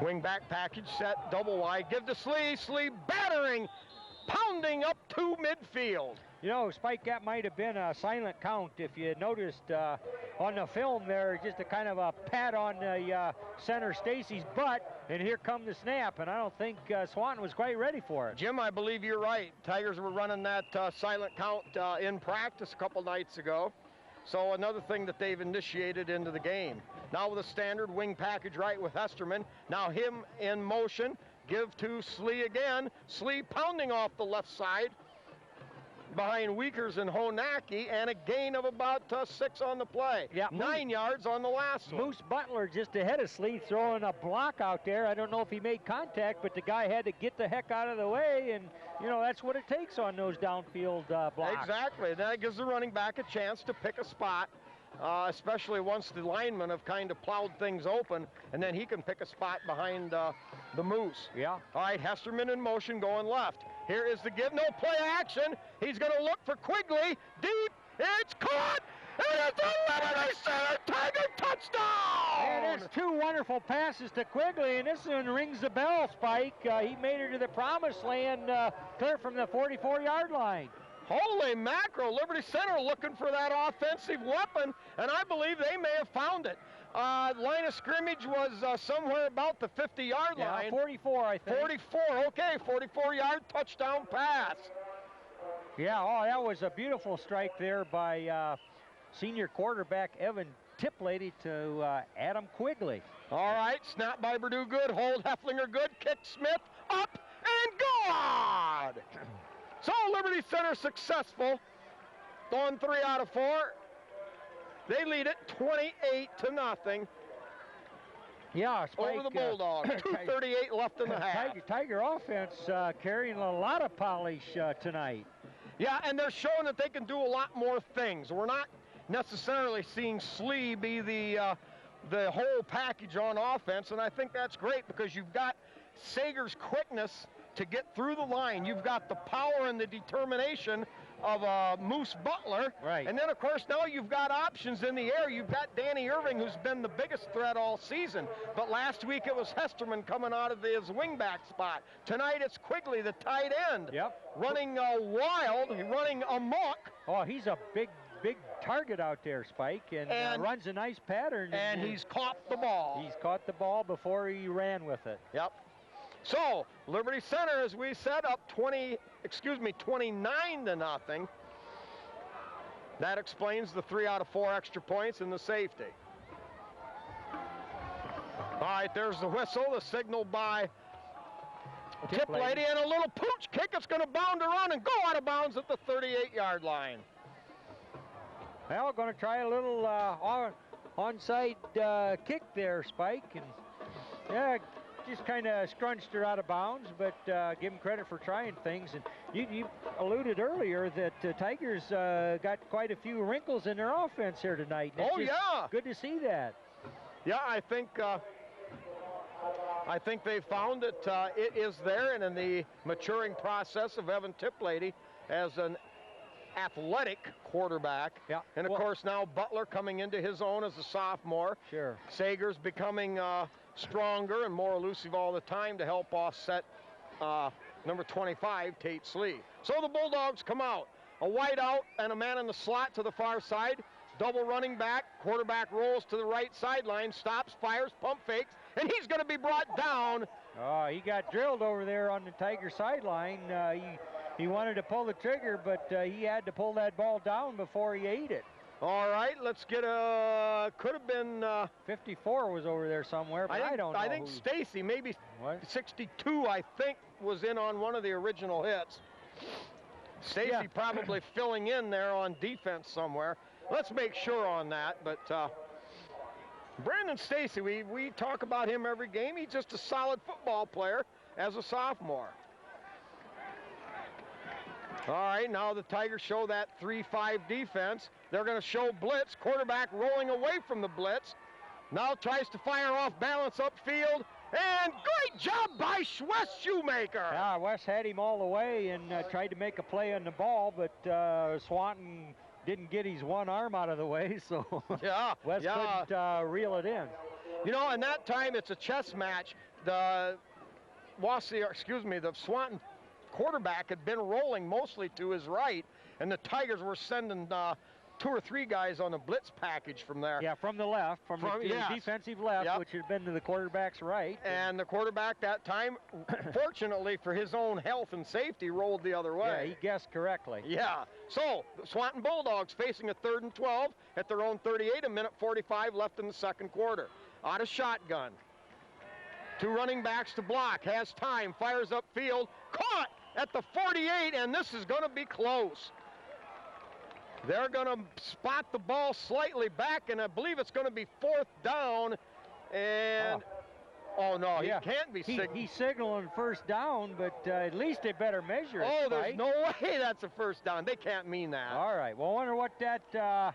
Wing back package set, double wide. Give to Slee. Slee battering, pounding up to midfield. You know, Spike, that might have been a silent count if you noticed on the film there, just a kind of a pat on the center Stacy's butt, and here come the snap, and I don't think Swanton was quite ready for it. Jim, I believe you're right. Tigers were running that silent count in practice a couple nights ago. So another thing that they've initiated into the game. Now with a standard wing package right with Hesterman. Now him in motion. Give to Slee again. Slee pounding off the left side behind Weekers and Honaki, and a gain of about 6 on the play. Yeah, 9 yards on the last one. Moose Butler just ahead of Slee throwing a block out there. I don't know if he made contact, but the guy had to get the heck out of the way, and you know, that's what it takes on those downfield blocks. Exactly. That gives the running back a chance to pick a spot, especially once the linemen have kind of plowed things open, and then he can pick a spot behind the Moose. Yeah. All right, Hesterman in motion going left. Here is the give. No play action. He's going to look for Quigley. Deep. It's caught. And it's a Liberty Center Tiger touchdown. And that's 2 wonderful passes to Quigley, and this one rings the bell, Spike. He made it to the promised land, clear from the 44-yard line. Holy mackerel, Liberty Center looking for that offensive weapon, and I believe they may have found it. Line of scrimmage was somewhere about the 50-yard line. Yeah, 44, I think. 44, okay, 44-yard touchdown pass. Yeah, oh, that was a beautiful strike there by senior quarterback Evan Tiplady to Adam Quigley. All right, snap by Purdue good, hold Hefflinger good, kick Smith, up and gone! So Liberty Center successful on 3 out of 4. They lead it 28-0 Yeah, Spike, over the Bulldogs. 2:38 left in the half. Tiger offense carrying a lot of polish tonight. Yeah, and they're showing that they can do a lot more things. We're not necessarily seeing Slee be the whole package on offense, and I think that's great because you've got Sager's quickness to get through the line. You've got the power and the determination of Moose Butler. Right. And then, of course, now you've got options in the air. You've got Danny Irving, who's been the biggest threat all season. But last week it was Hesterman coming out of his wingback spot. Tonight it's Quigley, the tight end. Yep. Running wild, running amok. Oh, he's a big target out there, Spike, and runs a nice pattern. And he's caught the ball. He's caught the ball before he ran with it. Yep. So, Liberty Center, as we said, up 29-0. That explains the 3 out of 4 extra points and the safety. All right, there's the whistle, the signal by Tiplady, and a little pooch kick. It's going to bound around and go out of bounds at the 38-yard line. Well, going to try a little onside kick there, Spike, and Yeah, just kind of scrunched her out of bounds, but give him credit for trying things. And you alluded earlier that Tigers got quite a few wrinkles in their offense here tonight. And it's just yeah. good to see that. Yeah, I think they found that it is there, and in the maturing process of Evan Tiplady as an athletic quarterback. Yeah. And of course now Butler coming into his own as a sophomore. Sure. Sagers becoming stronger and more elusive all the time to help offset number 25, Tate Slee. So the Bulldogs come out. A wide out and a man in the slot to the far side. Double running back. Quarterback rolls to the right sideline, stops, fires, pump fakes, and he's going to be brought down. Oh, he got drilled over there on the Tiger sideline. He wanted to pull the trigger, but he had to pull that ball down before he ate it. All right, let's get could have been 54 was over there somewhere, but I don't know. I think Stacy, maybe What? 62, I think, was in on one of the original hits. Stacy probably filling in there on defense somewhere. Let's make sure on that, but Brandon Stacy, we talk about him every game. He's just a solid football player as a sophomore. All right, now the Tigers show that 3-5 defense. They're going to show blitz. Quarterback rolling away from the blitz. Now tries to fire off balance upfield. And great job by Wes Shoemaker. Yeah, Wes had him all the way and tried to make a play on the ball, but Swanton didn't get his one arm out of the way, so Wes couldn't reel it in. You know, and that time it's a chess match. The Swanton quarterback had been rolling mostly to his right, and the Tigers were sending 2 or 3 guys on a blitz package from there. Yeah, from the left, from the defensive left, which had been to the quarterback's right. And the quarterback that time, fortunately for his own health and safety, rolled the other way. Yeah, he guessed correctly. Yeah, so the Swanton Bulldogs facing a 3rd and 12 at their own 38, 1:45 left in the second quarter. Out of shotgun. 2 running backs to block, has time, fires upfield, caught at the 48, and this is going to be close. They're going to spot the ball slightly back, and I believe it's going to be 4th down. And, oh no, he can't be signaling. He's signaling 1st down, but at least they better measure it. Oh, there's no way that's a 1st down. They can't mean that. All right, well, I wonder what that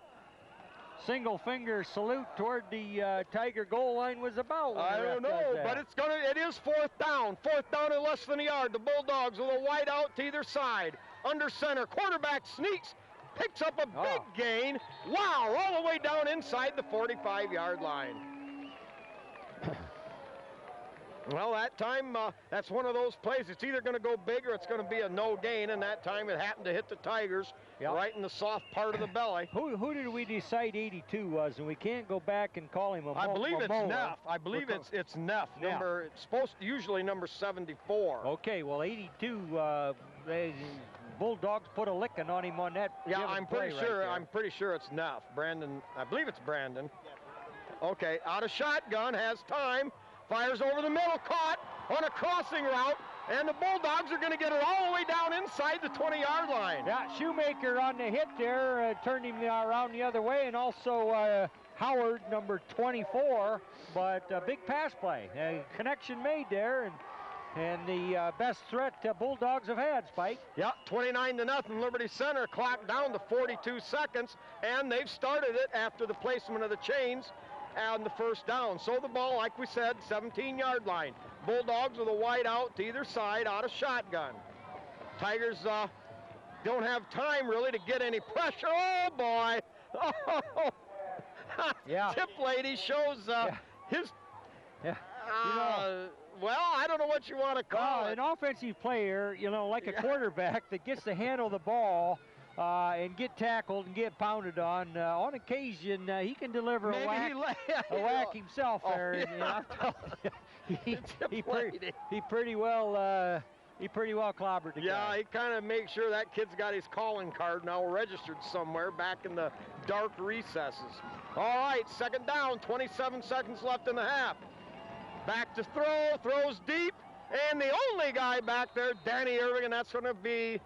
single finger salute toward the Tiger goal line was about. I don't know, but it is 4th down. 4th down and less than a yard. The Bulldogs with a wide out to either side. Under center, quarterback sneaks, picks up a big gain. Wow, all the way down inside the 45-yard line. Well, that time, that's one of those plays. It's either going to go big or it's going to be a no gain, and that time it happened to hit the Tigers right in the soft part of the belly. Who did we decide 82 was? And we can't go back and call him a I believe it's Neff. I believe it's Neff. It's usually number 74. Okay, well, 82, the Bulldogs put a licking on him on that. Yeah, I'm pretty sure it's Neff. Brandon, I believe it's Brandon. Okay, out of shotgun, has time. Fires over the middle, caught on a crossing route, and the Bulldogs are going to get it all the way down inside the 20-yard line. Yeah, Shoemaker on the hit there turned him around the other way, and also Howard, number 24, but a big pass play. Connection made there, and the best threat Bulldogs have had, Spike. Yeah, 29-0, Liberty Center, clock down to 42 seconds, and they've started it after the placement of the chains and the 1st down. So the ball, like we said, 17-yard line. Bulldogs with a wide out to either side, out of shotgun. Tigers don't have time really to get any pressure. Oh boy! Oh. Yeah. Tiplady shows his. Yeah. Well, I don't know what you want to call it. An offensive player, like a quarterback that gets to handle the ball and get tackled and get pounded on occasion, he can deliver a whack himself there. He pretty well clobbered the guy. He kind of makes sure that kid's got his calling card now registered somewhere back in the dark recesses. All right, 2nd down, 27 seconds left in the half. Back to throw, throws deep, and the only guy back there, Danny Irving, and that's going to be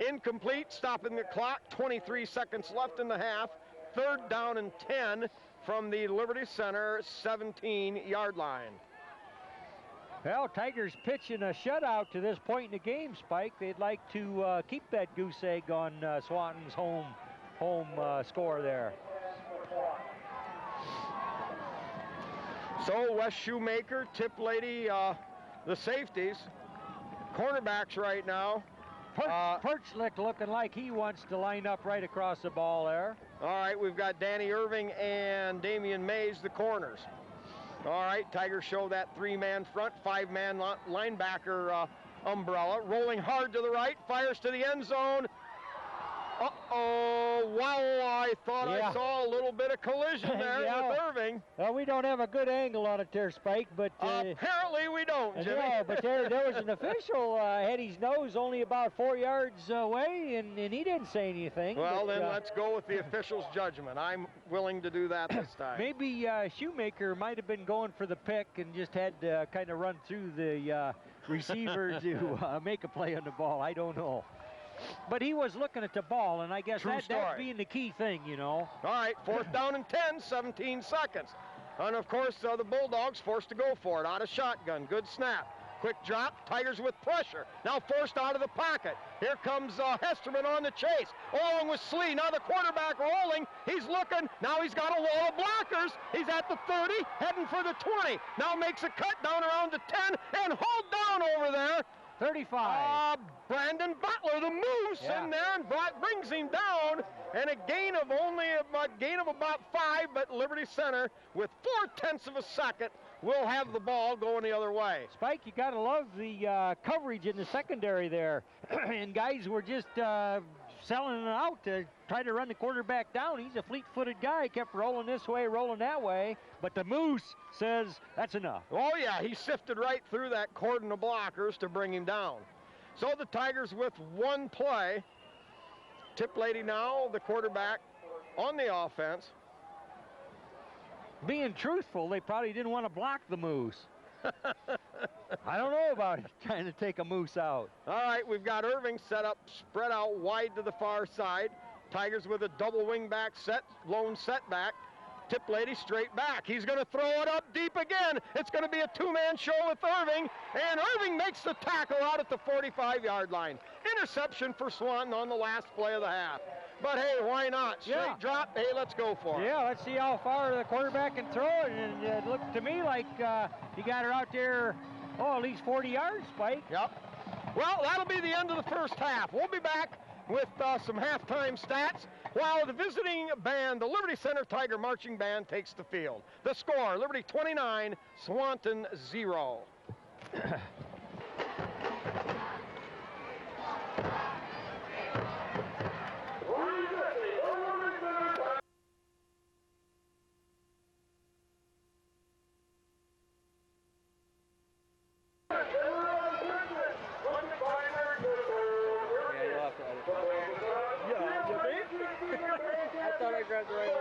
incomplete, stopping the clock. 23 seconds left in the half. 3rd down and 10 from the Liberty Center 17-yard line. Well, Tigers pitching a shutout to this point in the game, Spike. They'd like to keep that goose egg on Swanton's home score there. So Wes Shoemaker, Tip Lady, the safeties, cornerbacks right now. Perchlick looking like he wants to line up right across the ball there. All right, we've got Danny Irving and Damian Mays, the corners. All right, Tigers show that three-man front, five-man linebacker umbrella. Rolling hard to the right, fires to the end zone. Uh-oh, wow, I thought I saw a little bit of collision there with Irving. Well, we don't have a good angle on it there, Spike, but... apparently we don't, Jimmy. Yeah, but there was an official had his nose only about 4 yards away, and he didn't say anything. Well, then let's go with the official's judgment. I'm willing to do that this time. Maybe Shoemaker might have been going for the pick and just had to kind of run through the receiver to make a play on the ball. I don't know. But he was looking at the ball, and I guess that's being the key thing, you know. All right, 4th down and 10, 17 seconds. And, of course, the Bulldogs forced to go for it out of shotgun. Good snap. Quick drop. Tigers with pressure. Now forced out of the pocket. Here comes Hesterman on the chase, along with Slee. Now the quarterback rolling. He's looking. Now he's got a wall of blockers. He's at the 30, heading for the 20. Now makes a cut down around the 10, and hold down over there. 35. Brandon Butler, the moose, in there, and brings him down. And a gain of about 5, but Liberty Center, with 0.4 of a second, will have the ball going the other way. Spike, you got to love the coverage in the secondary there. And guys were just selling it out to try to run the quarterback down. He's a fleet-footed guy. Kept rolling this way, rolling that way. But the moose says that's enough. Oh, yeah, he sifted right through that cordon of blockers to bring him down. So the Tigers with one play. Tip Lady now, the quarterback, on the offense. Being truthful, they probably didn't want to block the moose. I don't know about trying to take a moose out. All right, we've got Irving set up, spread out wide to the far side. Tigers with a double wing back set, lone setback. Tip Lady straight back. He's going to throw it up deep again. It's going to be a two-man show with Irving, and Irving makes the tackle out at the 45-yard line. Interception for Swanton on the last play of the half. But hey, why not? Straight drop. Hey, let's go for it. Yeah, let's see how far the quarterback can throw it. And it looked to me like he got her out there, at least 40 yards, Spike. Yep. Well, that'll be the end of the first half. We'll be back with some halftime stats while the visiting band, the Liberty Center Tiger Marching Band, takes the field. The score, Liberty 29, Swanton 0. Grabbed the right one.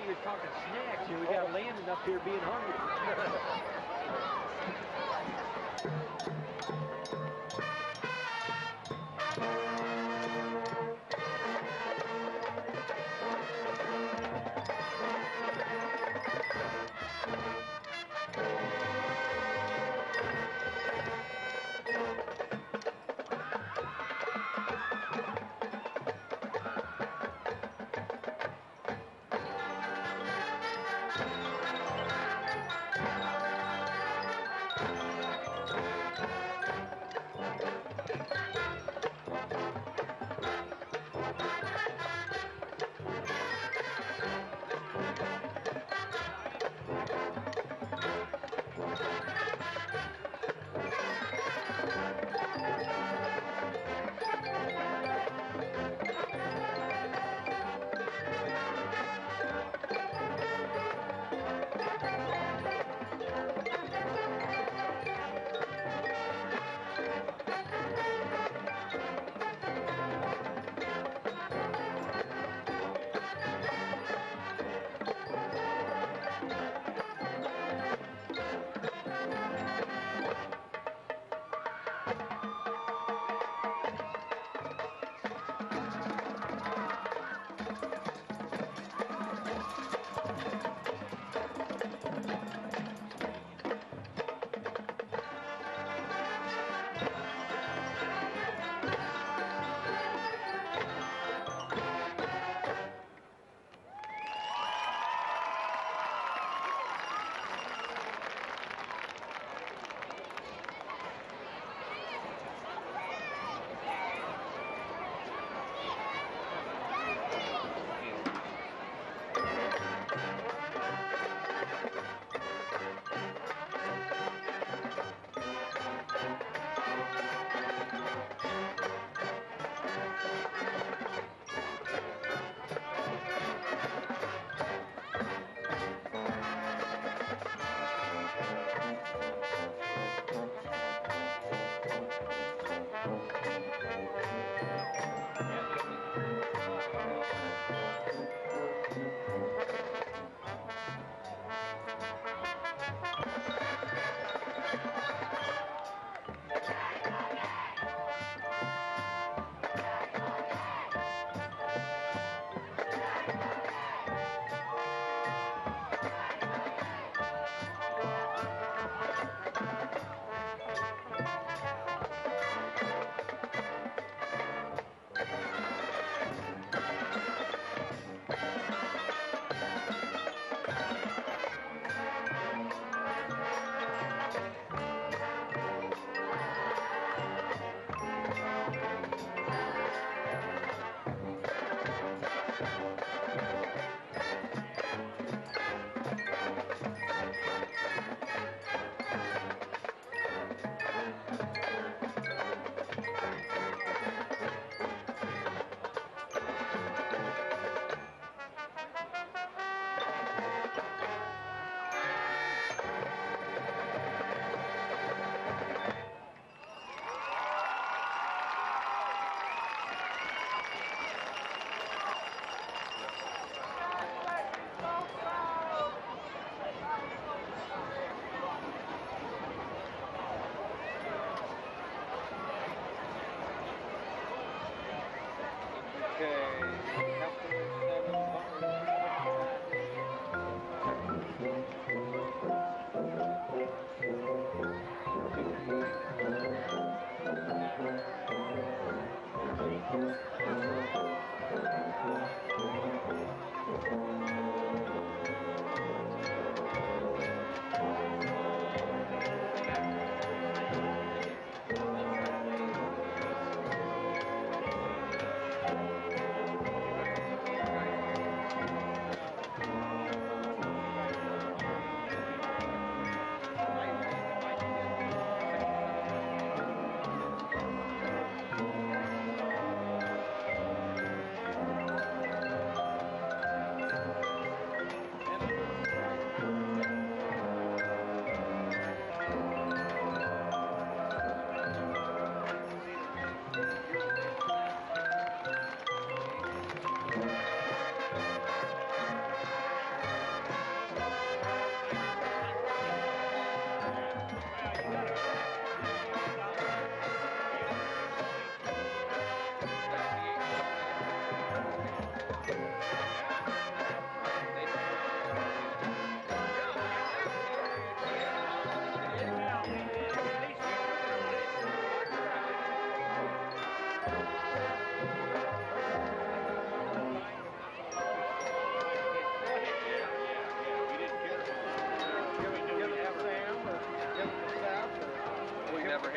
You're talking snacks here. We got Landon up here being hungry.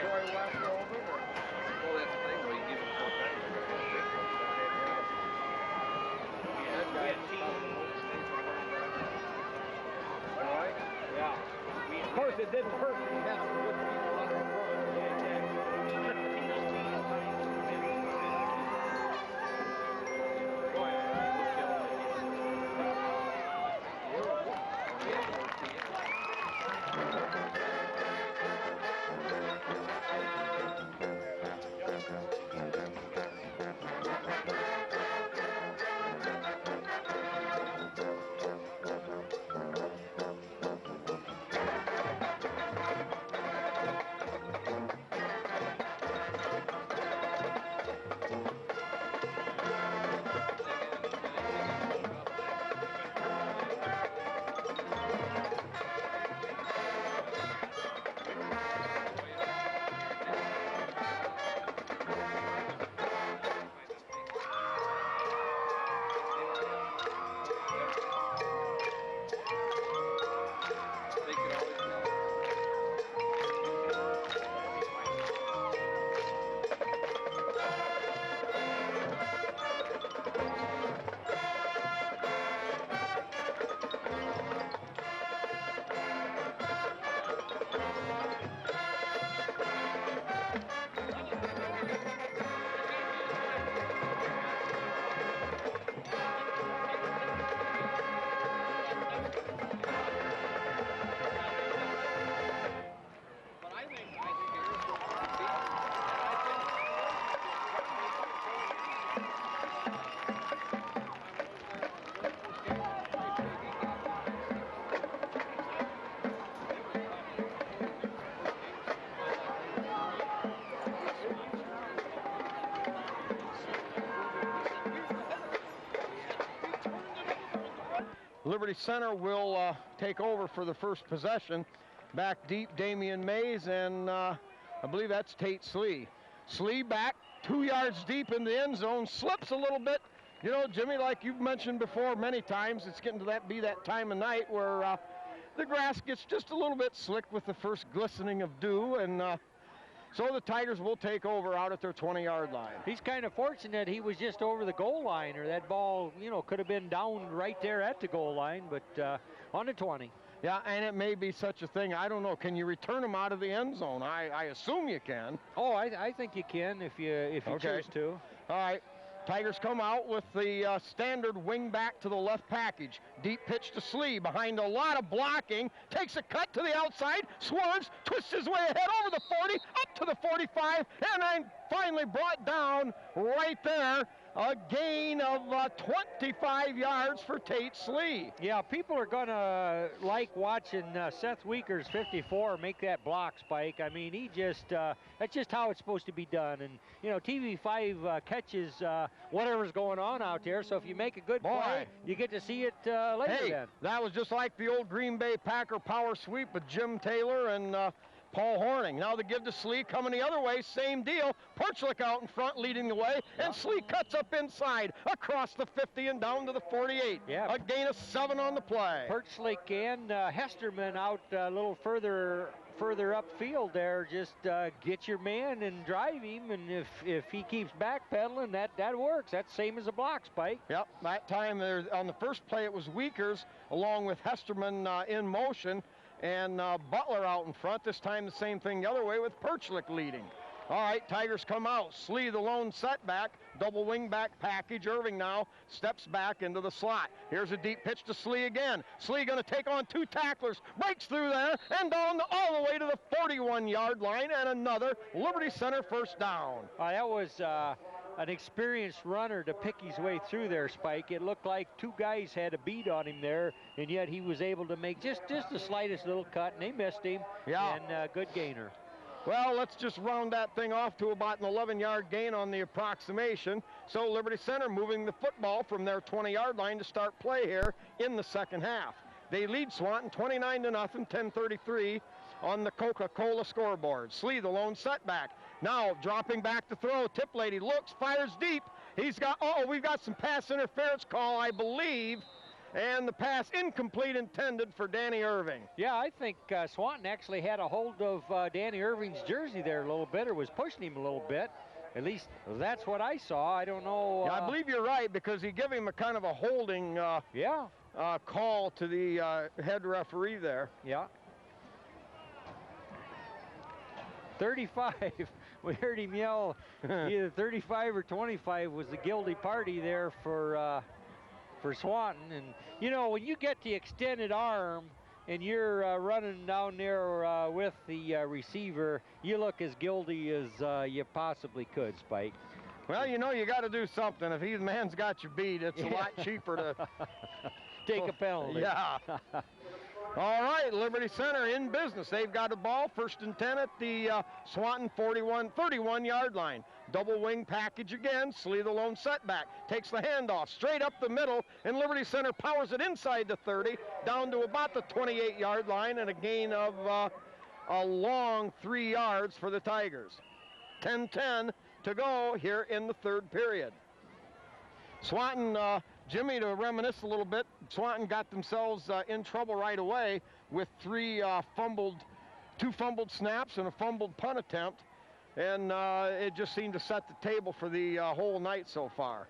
Troy West over? Or? Well, that's the thing. Well, you give them 4 times. Troy? Yeah. Of course, it didn't hurt that he had some good people up in front. Liberty Center will take over for the first possession. Back deep, Damian Mays, and I believe that's Tate Slee. Slee back 2 yards deep in the end zone, slips a little bit. You know, Jimmy, like you've mentioned before many times, it's getting to that time of night where the grass gets just a little bit slick with the first glistening of dew, and so the Tigers will take over out at their 20-yard line. He's kind of fortunate he was just over the goal line, or that ball, you know, could have been down right there at the goal line, but on the 20. Yeah, and it may be such a thing. I don't know. Can you return them out of the end zone? I assume you can. Oh, I think you can if you choose to. All right. Tigers come out with the standard wing back to the left package. Deep pitch to Slee behind a lot of blocking. Takes a cut to the outside, swerves, twists his way ahead over the 40, up to the 45, and then finally brought down right there. A gain of 25 yards for Tate Slee. Yeah, people are going to like watching Seth Weekers, 54, make that block, Spike. I mean, he just, that's just how it's supposed to be done. And, you know, TV5 catches whatever's going on out there. So if you make a good play, you get to see it later then. That was just like the old Green Bay Packer power sweep with Jim Taylor and Paul Horning. Now the give to Slee, coming the other way, same deal. Perchlik out in front leading the way, and Slee cuts up inside across the 50 and down to the 48. Yeah. A gain of 7 on the play. Perchlik and Hesterman out a little further upfield there. Just get your man and drive him, and if he keeps backpedaling, that works. That's same as a block, Spike. Yep, that time there on the first play it was Weekers along with Hesterman in motion, and Butler out in front. This time the same thing the other way with Perchlik leading. All right, Tigers come out. Slee the lone setback, double wing back package. Irving now steps back into the slot. Here's a deep pitch to Slee again. Slee going to take on 2 tacklers, breaks through there, and down all the way to the 41-yard line, and another Liberty Center first down. That was an experienced runner to pick his way through there, Spike. It looked like 2 guys had a beat on him there, and yet he was able to make just the slightest little cut, and they missed him. Yeah. And good gainer. Well, let's just round that thing off to about an 11-yard gain on the approximation. So Liberty Center moving the football from their 20-yard line to start play here in the second half. They lead Swanton 29-0, 10:33 on the Coca-Cola scoreboard. Slee the lone setback. Now dropping back to throw. Tip Lady looks, fires deep. We've got some pass interference call, I believe. and the pass incomplete, intended for Danny Irving. Yeah, I think Swanton actually had a hold of Danny Irving's jersey there a little bit, or was pushing him a little bit. At least that's what I saw. I don't know. Yeah, I believe you're right, because he gave him a kind of a holding call to the head referee there. Yeah. 35. We heard him yell either 35 or 25 was the guilty party there for Swanton. And you know, when you get the extended arm and you're running down there with the receiver, you look as guilty as you possibly could, Spike. Well, you know, you got to do something. If the man's got you beat, it's a lot cheaper to take a penalty. Yeah. All right, Liberty Center in business. They've got a ball, 1st and 10 at the Swanton 31-yard line. Double wing package again. Slee, the lone setback, takes the handoff straight up the middle, and Liberty Center powers it inside the 30, down to about the 28-yard line, and a gain of a long 3 yards for the Tigers. 10-10 to go here in the 3rd period. Swanton, Jimmy, to reminisce a little bit, Swanton got themselves in trouble right away with two fumbled snaps and a fumbled punt attempt, and it just seemed to set the table for the whole night so far.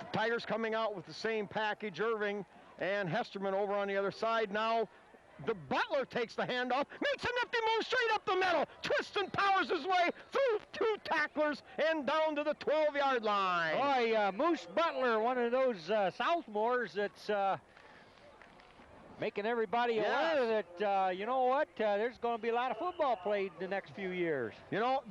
The Tigers coming out with the same package, Irving and Hesterman over on the other side. Now the Butler takes the handoff, makes a nifty move straight up the middle, twists and powers his way through 2 tacklers and down to the 12-yard line. Boy, Moose Butler, one of those sophomores that's making everybody aware that, you know what, there's going to be a lot of football played in the next few years. You know,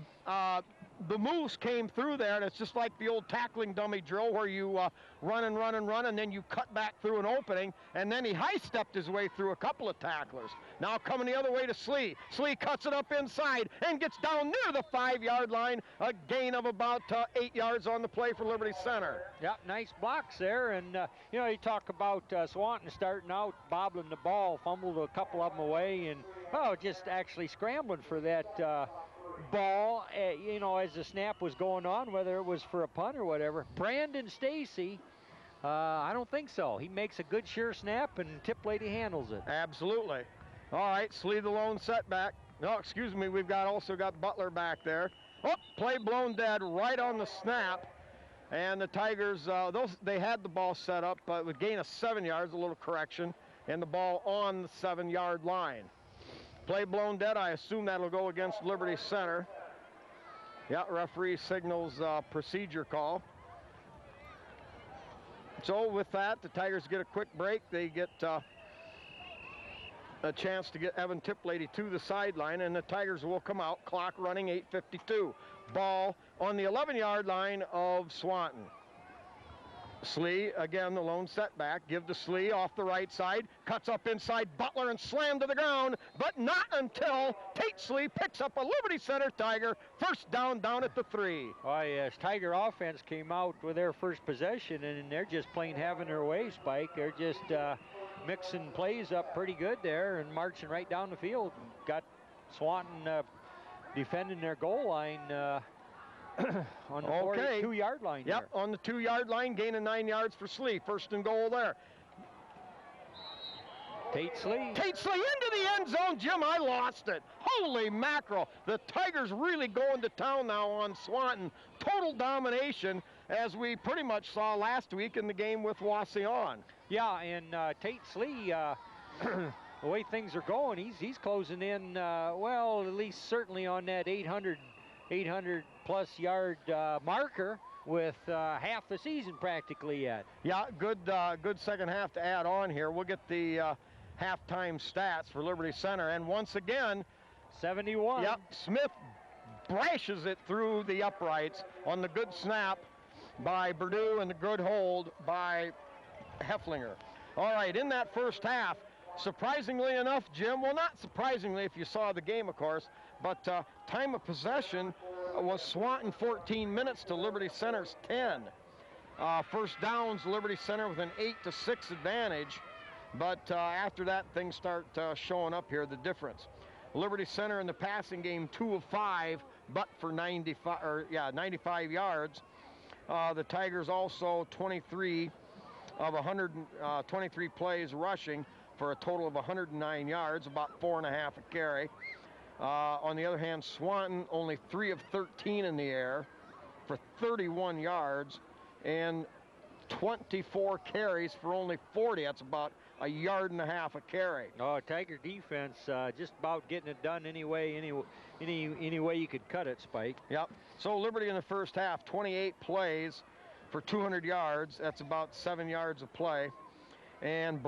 the Moose came through there, and it's just like the old tackling dummy drill where you run, and then you cut back through an opening, and then he high-stepped his way through a couple of tacklers. Now coming the other way to Slee. Slee cuts it up inside and gets down near the 5-yard line, a gain of about 8 yards on the play for Liberty Center. Yep, nice blocks there, and you know, you talk about Swanton starting out, bobbling the ball, fumbled a couple of them away, and just actually scrambling for that ball, you know, as the snap was going on, whether it was for a punt or whatever. Brandon Stacy, I don't think so. He makes a good sure snap, and Tip Lady handles it. Absolutely. All right, Slee, the lone setback. No, excuse me, we've also got Butler back there. Oh, play blown dead right on the snap. And the Tigers, they had the ball set up, but would gain of 7 yards, a little correction, and the ball on the 7-yard line. Play blown dead. I assume that'll go against Liberty Center. Yeah, referee signals procedure call. So with that, the Tigers get a quick break. They get a chance to get Evan Tiplady to the sideline, and the Tigers will come out, clock running, 8:52. Ball on the 11-yard line of Swanton. Slee, again, the lone setback. Give to Slee off the right side. Cuts up inside Butler and slammed to the ground, but not until Tate Slee picks up a Liberty Center Tiger. First down at the 3. Oh, yes, Tiger offense came out with their first possession, and they're just plain having their way, Spike. They're just mixing plays up pretty good there and marching right down the field. Got Swanton defending their goal line on the 42-yard line. Yep, there. On the 2-yard line, gain of 9 yards for Slee. First and goal there. Tate Slee into the end zone. Jim, I lost it. Holy mackerel. The Tigers really going to town now on Swanton. Total domination, as we pretty much saw last week in the game with Wauseon. Yeah, and Tate Slee, the way things are going, he's closing in, well, at least certainly on that 800 plus yard marker with half the season practically yet. Yeah, good second half to add on here. We'll get the halftime stats for Liberty Center, and once again, 71. Yep, Smith brashes it through the uprights on the good snap by Purdue and the good hold by Hefflinger. All right, in that first half, surprisingly enough, Jim, well, not surprisingly if you saw the game, of course, but time of possession was Swanton 14 minutes to Liberty Center's 10. First downs, Liberty Center with an 8-6 advantage, but after that, things start showing up here, the difference. Liberty Center in the passing game, 2 of 5, but for 95 yards. The Tigers also 23 of 123 plays rushing for a total of 109 yards, about 4.5 a carry. On the other hand, Swanton only 3 of 13 in the air for 31 yards and 24 carries for only 40. That's about 1.5 yards a carry. Oh, Tiger defense just about getting it done any way you could cut it, Spike. Yep. So Liberty in the first half, 28 plays for 200 yards. That's about 7 yards a play. And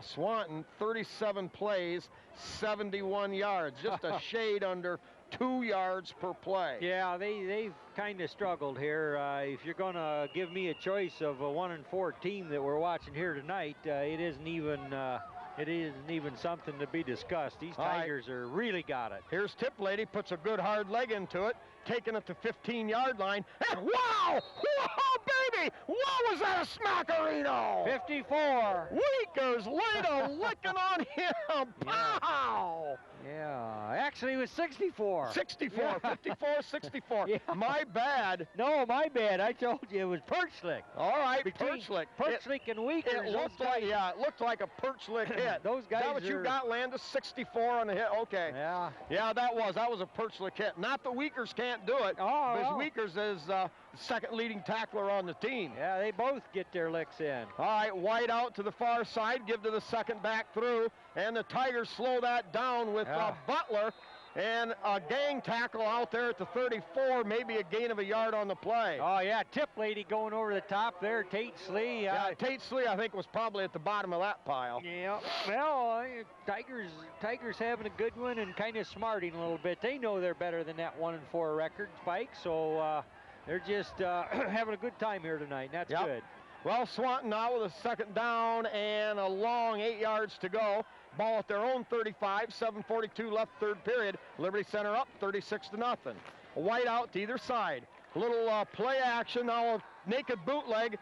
Swanton, 37 plays, 71 yards, just a shade under 2 yards per play. Yeah, they've kind of struggled here. If you're going to give me a choice of a 1-4 team that we're watching here tonight, it isn't even something to be discussed. These Tigers are really got it. Here's Tip Lady, puts a good hard leg into it, taking it to 15-yard line. And wow! Whoa, baby! What was that, a smackerino? 54. Weekers laid a licking on him. Pow! Yeah, actually it was 64. 64, Yeah. 54, 64. Yeah. My bad. No, my bad. I told you it was Perchlick. All right, Between Perchlick. Perchlick and Weekers. It looked like, it looked like a Perchlick hit. Those guys Is that what you got, Landis? 64 on the hit. Okay. Yeah. Yeah, that was a Perchlick hit. Not that Weekers can't do it. Oh, because well. Weekers is the second leading tackler on the team. Yeah, they both get their licks in. All right, wide out to the far side, give to the second back through, and the Tigers slow that down with Butler, and a gang tackle out there at the 34, maybe a gain of 1 yard on the play. Oh, yeah, Tip Lady going over the top there, Tate Slee. Yeah, Tate Slee, I think, was probably at the bottom of that pile. Yeah, well, Tigers having a good one and kind of smarting a little bit. They know they're better than that 1-4 record, Spike, so they're just having a good time here tonight, and that's good. Well, Swanton now with a second down and a long 8 yards to go. Ball at their own 35, 7:42 left, third period. Liberty Center up 36-0. A wide out to either side. A little play action now, a naked bootleg.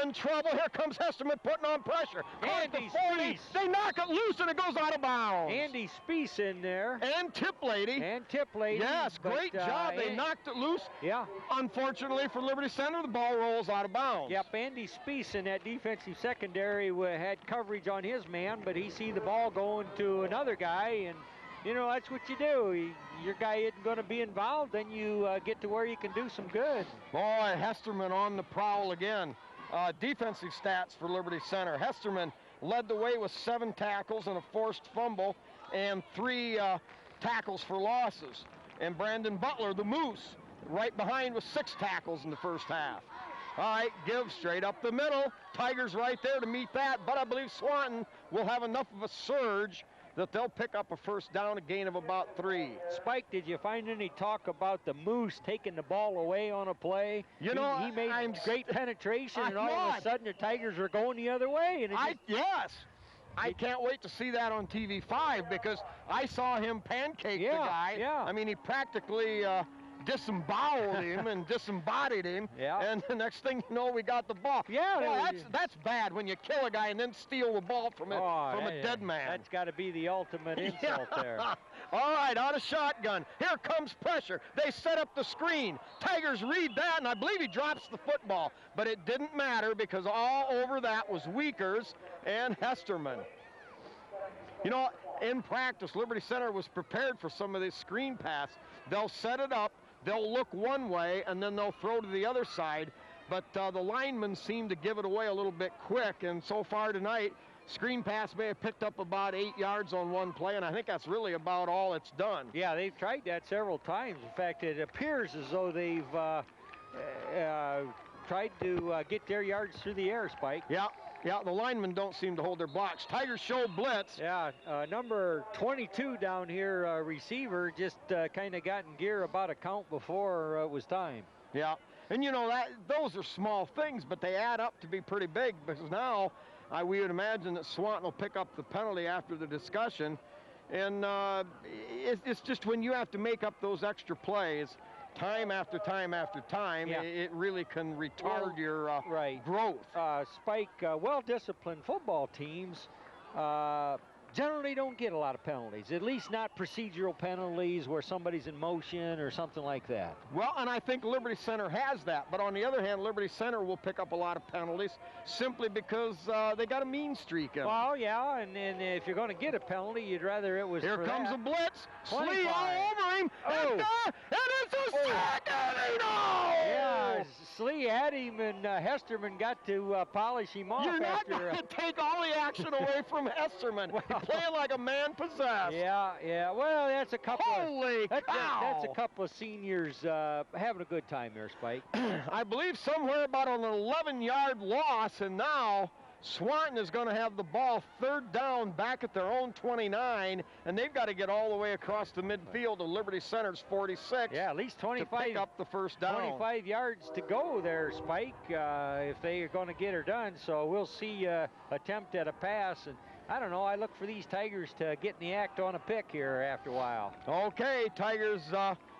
In trouble. Here comes Hesterman putting on pressure. Andy the 40. Spies. They knock it loose and it goes out of bounds. Andy Spies in there. And Tip Lady. Yes, great job. They knocked it loose. Yeah. Unfortunately for Liberty Center, the ball rolls out of bounds. Yep, Andy Spies in that defensive secondary had coverage on his man, but he see the ball going to another guy, and you know, that's what you do. Your guy isn't going to be involved, then you get to where you can do some good. Boy, Hesterman on the prowl again. Defensive stats for Liberty Center. Hesterman led the way with 7 tackles and a forced fumble and 3 tackles for losses. And Brandon Butler, the Moose, right behind with 6 tackles in the first half. All right, give straight up the middle. Tigers right there to meet that, but I believe Swanton will have enough of a surge that they'll pick up a first down, a gain of about 3. Spike, did you find any talk about the Moose taking the ball away on a play? You know, he made great penetration, and all of a sudden the Tigers are going the other way. And I can't wait to see that on TV5 because I saw him pancake the guy. Yeah. I mean, he practically disemboweled him and disembodied him. Yeah. And the next thing you know, we got the ball. Yeah. Boy, that's bad when you kill a guy and then steal the ball from a dead man. That's got to be the ultimate insult there. All right, out of shotgun. Here comes pressure. They set up the screen. Tigers read that, and I believe he drops the football. But it didn't matter because all over that was Weekers and Hesterman. You know, in practice, Liberty Center was prepared for some of this screen pass. They'll set it up, they'll look one way, and then they'll throw to the other side. But the linemen seem to give it away a little bit quick, and so far tonight, screen pass may have picked up about 8 yards on one play, and I think that's really about all it's done. Yeah, they've tried that several times. In fact, it appears as though they've tried to get their yards through the air, Spike. Yeah, the linemen don't seem to hold their blocks. Tigers show blitz. Yeah, number 22 down here, receiver, just kind of got in gear about a count before it was time. Yeah, and you know, those are small things, but they add up to be pretty big because now we would imagine that Swanton will pick up the penalty after the discussion. And it's just when you have to make up those extra plays, time after time after time, it really can retard your growth. Spike, well-disciplined football teams generally don't get a lot of penalties, at least not procedural penalties where somebody's in motion or something like that. Well, and I think Liberty Center has that, but on the other hand, Liberty Center will pick up a lot of penalties simply because they got a mean streak in them. Well, yeah, and if you're going to get a penalty, you'd rather it was Here for comes that. a blitz. 25. Slee all over him. Oh. And it's a sack, and Yeah, Slee had him, and Hesterman got to polish him off. You're not after, going to take all the action away from Hesterman. Well, He's playing like a man possessed. Yeah. Well, that's a couple. Holy That's cow! a couple of seniors having a good time there, Spike. I believe somewhere about an 11-yard loss, and now Swanton is going to have the ball third down back at their own 29, and they've got to get all the way across the midfield to Liberty Center's 46. Yeah, at least to 25. pick up the first down. 25 yards to go there, Spike, if they are going to get her done. So we'll see attempt at a pass. And I don't know, I look for these Tigers to get in the act on a pick here after a while. Okay, Tigers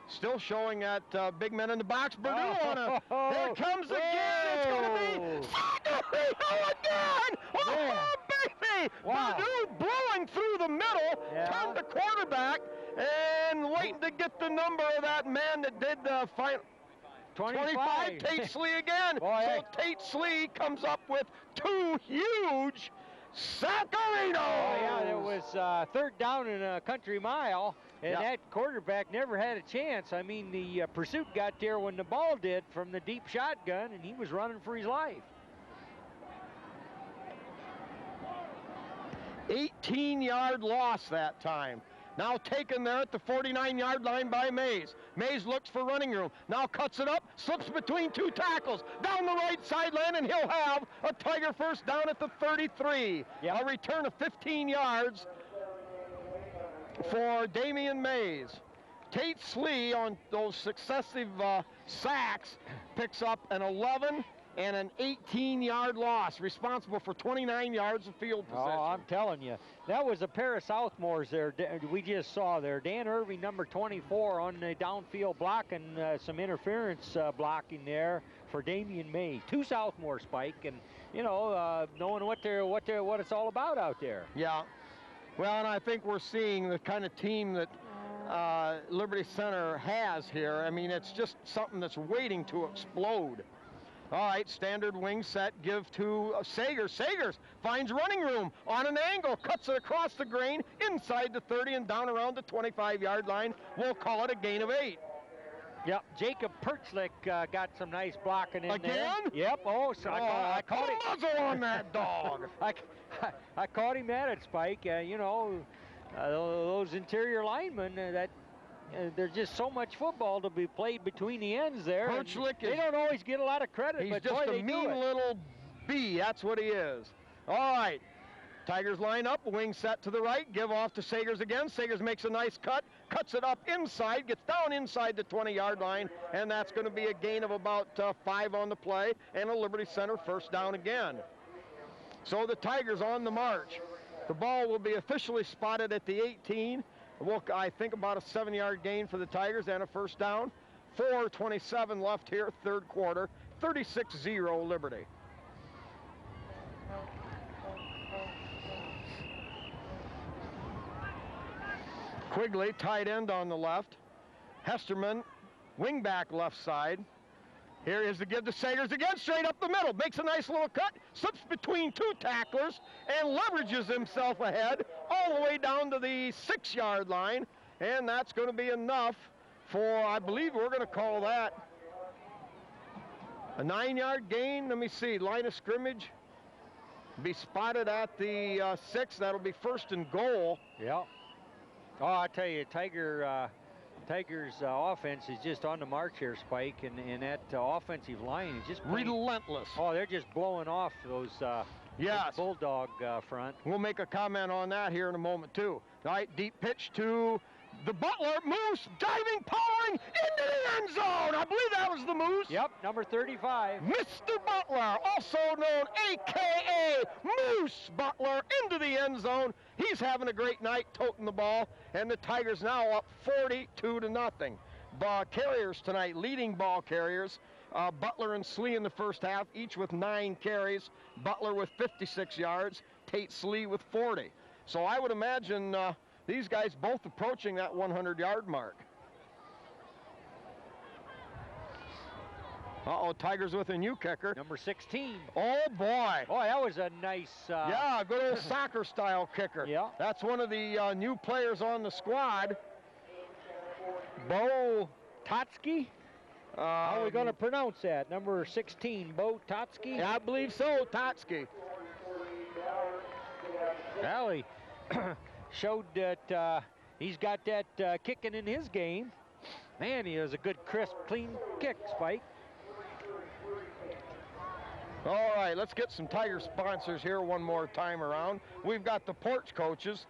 still showing that big men in the box. Purdue on a, here comes again. It's going to be Sagarino again. Oh, baby. Wow. Purdue blowing through the middle, turned the quarterback, and waiting to get the number of that man that did the final. 25, Tate Slee again. Boy, so Tate Slee comes up with two huge Sacarinos. Oh, yeah, there was third down in a country mile, and that quarterback never had a chance. I mean, the pursuit got there when the ball did from the deep shotgun, and he was running for his life. 18-yard loss that time. Now taken there at the 49-yard line by Mays. Mays looks for running room. Now cuts it up, slips between two tackles. Down the right sideline, and he'll have a Tiger first down at the 33. A return of 15 yards for Damian Mays. Tate Slee, on those successive sacks, picks up an 11 and an 18-yard loss, responsible for 29 yards of field position. Oh, I'm telling you, that was a pair of sophomores there we just saw there. Dan Irving, number 24, on the downfield block, and some interference blocking there for Damian May. Two sophomore, Spike, and you know, knowing what it's all about out there. Yeah. Well, and I think we're seeing the kind of team that Liberty Center has here. I mean, it's just something that's waiting to explode. All right, standard wing set, give to Sagers. Sagers finds running room on an angle, cuts it across the grain, inside the 30 and down around the 25-yard line. We'll call it a gain of 8. Yep, Jacob Perchlik got some nice blocking in there. Again? Yep, so I caught him. Muzzle on that dog. I caught him at it, Spike. You know, those interior linemen, there's just so much football to be played between the ends there. They don't always get a lot of credit, he's but just boy, a they mean do it. little bee. That's what he is. All right. Tigers line up, wing set to the right, give off to Sagers again. Sagers makes a nice cut, cuts it up inside, gets down inside the 20-yard line, and that's going to be a gain of about 5 on the play, and a Liberty Center first down again. So the Tigers on the march. The ball will be officially spotted at the 18. I think about a 7-yard gain for the Tigers and a first down. 4:27 left here, third quarter. 36-0 Liberty. Quigley, tight end on the left. Hesterman, wingback left side. Here is the give to Sagers again, straight up the middle. Makes a nice little cut, slips between two tacklers, and leverages himself ahead all the way down to the 6-yard line. And that's going to be enough for, I believe we're going to call that a 9-yard gain. Let me see, line of scrimmage. Be spotted at the 6. That'll be first and goal. Yeah. Oh, I tell you, Tigers' offense is just on the march here, Spike, and that offensive line is just relentless. Oh, they're just blowing off those Bulldog front. We'll make a comment on that here in a moment, too. All right, deep pitch to the Butler. Moose diving, powering into the end zone. I believe that was the Moose. Yep, number 35. Mr. Butler, also known a.k.a. Moose Butler, into the end zone. He's having a great night toting the ball, and the Tigers now up 42-0. Ball carriers tonight, leading ball carriers. Butler and Slee in the first half, each with 9 carries. Butler with 56 yards, Tate Slee with 40. So I would imagine these guys both approaching that 100-yard mark. Uh-oh, Tigers with a new kicker. Number 16. Oh, boy. Boy, that was a nice... Yeah, good old soccer-style kicker. Yeah. That's one of the new players on the squad. Bo Totsky? How are we going to pronounce that? Number 16, Bo Totsky? Yeah, I believe so, Totsky. Well, he showed that he's got that kicking in his game. Man, he has a good, crisp, clean kick, Spike. All right, let's get some Tiger sponsors here one more time around. We've got the porch coaches.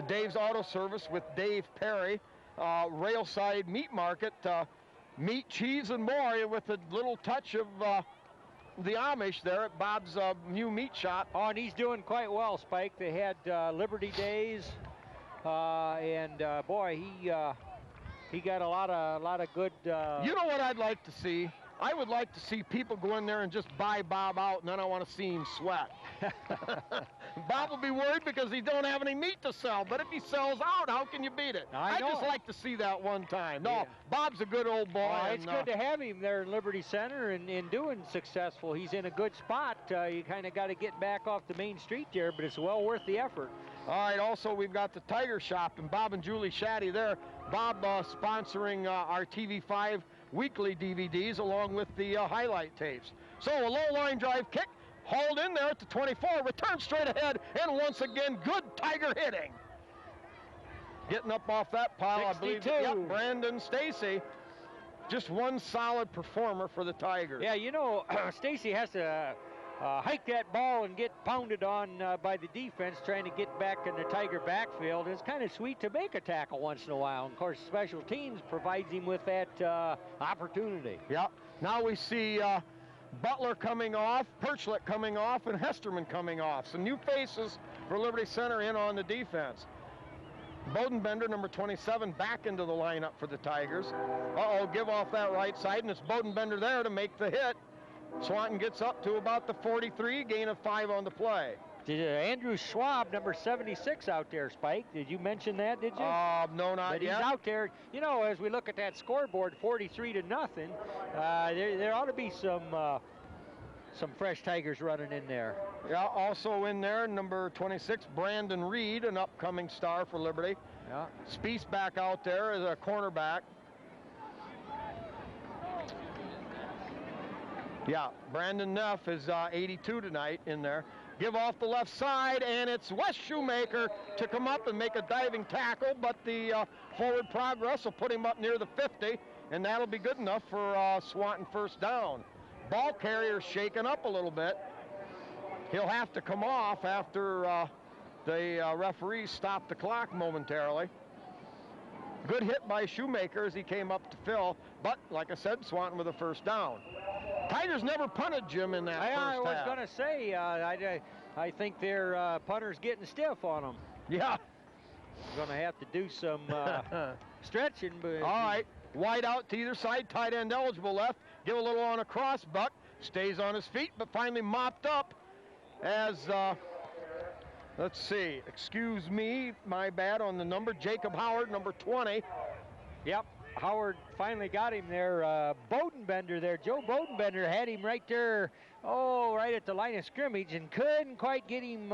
Dave's Auto Service with Dave Perry. Railside Meat Market, meat, cheese, and more with a little touch of the Amish there at Bob's new meat shop. Oh, and he's doing quite well, Spike. They had Liberty Days, and boy, he got a lot of good. You know what I'd like to see? I would like to see people go in there and just buy Bob out, and then I want to see him sweat. Bob will be worried because he don't have any meat to sell, but if he sells out, how can you beat it? I'd just like to see that one time. No, Yeah. Bob's a good old boy. It's good to have him there in Liberty Center and doing successful. He's in a good spot. You kind of got to get back off the main street there, but it's well worth the effort. All right, also we've got the Tiger Shop and Bob and Julie Shaddy there. Bob sponsoring our TV5 weekly DVDs along with the highlight tapes. So a low line drive kick, hauled in there at the 24, return straight ahead, and once again, good Tiger hitting. Getting up off that pile, 62. I believe, yep, Brandon Stacy. Just one solid performer for the Tigers. Yeah, you know, Stacy has to hike that ball and get pounded on by the defense trying to get back in the Tiger backfield. It's kind of sweet to make a tackle once in a while. And of course, special teams provides him with that opportunity. Yep. Now we see Butler coming off, Perchlik coming off, and Hesterman coming off. Some new faces for Liberty Center in on the defense. Bodenbender, number 27, back into the lineup for the Tigers. Uh-oh, give off that right side, and it's Bodenbender there to make the hit. Swanton gets up to about the 43, gain of 5 on the play. Did Andrew Schwab, number 76, out there, Spike? Did you mention that, did you? No, not but yet. He's out there. You know, as we look at that scoreboard, 43-0, there ought to be some fresh Tigers running in there. Yeah, also in there, number 26, Brandon Reed, an upcoming star for Liberty. Yeah. Spieth back out there as a cornerback. Yeah, Brandon Neff is 82 tonight in there. Give off the left side, and it's Wes Shoemaker to come up and make a diving tackle, but the forward progress will put him up near the 50, and that'll be good enough for Swanton first down. Ball carrier shaken up a little bit. He'll have to come off after the referees stop the clock momentarily. Good hit by Shoemaker as he came up to fill, but like I said, Swanton with a first down. Tigers never punted, Jim, in that first half. I was going to say, I think their punter's getting stiff on them. Yeah. Going to have to do some stretching. But all right, wide out to either side, tight end eligible left. Give a little on a cross, Buck. Stays on his feet, but finally mopped up as, let's see, excuse me, my bad on the number, Jacob Howard, number 20. Yep. Howard finally got him there. Bodenbender there. Joe Bodenbender had him right there, right at the line of scrimmage, and couldn't quite get him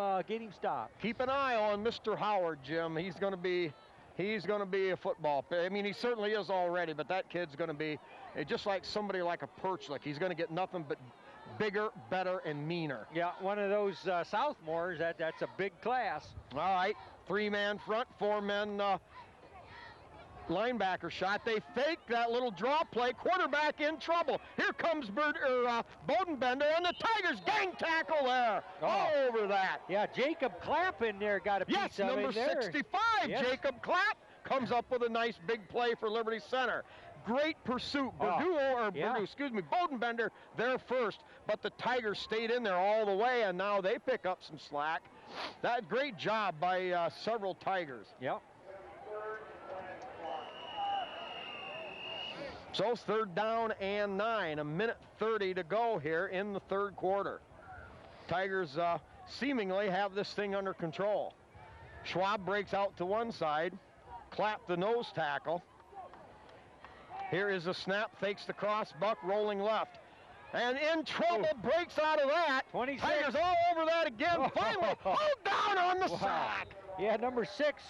stopped. Keep an eye on Mr. Howard, Jim. He's going to be a football player. I mean, he certainly is already, but that kid's going to be just like somebody like a Perchlik. He's going to get nothing but bigger, better, and meaner. Yeah, one of those sophomores. That's a big class. All right, 3-man front, 4-men. Linebacker shot. They fake that little draw play. Quarterback in trouble. Here comes Bodenbender, and the Tigers gang tackle there. Over that. Yeah, Jacob Clapp in there got a piece of it number there. 65, yes. Jacob Clapp comes up with a nice big play for Liberty Center. Great pursuit. Bodenbender there first, but the Tigers stayed in there all the way, and now they pick up some slack. That great job by several Tigers. Yep. So it's 3rd down and 9, a minute 30 to go here in the third quarter. Tigers seemingly have this thing under control. Schwab breaks out to one side, Clapp the nose tackle. Here is a snap, fakes the cross, Buck rolling left. And in trouble, breaks out of that. 26. Tigers all over that again. Finally, hold down on the sack. Yeah, number 6,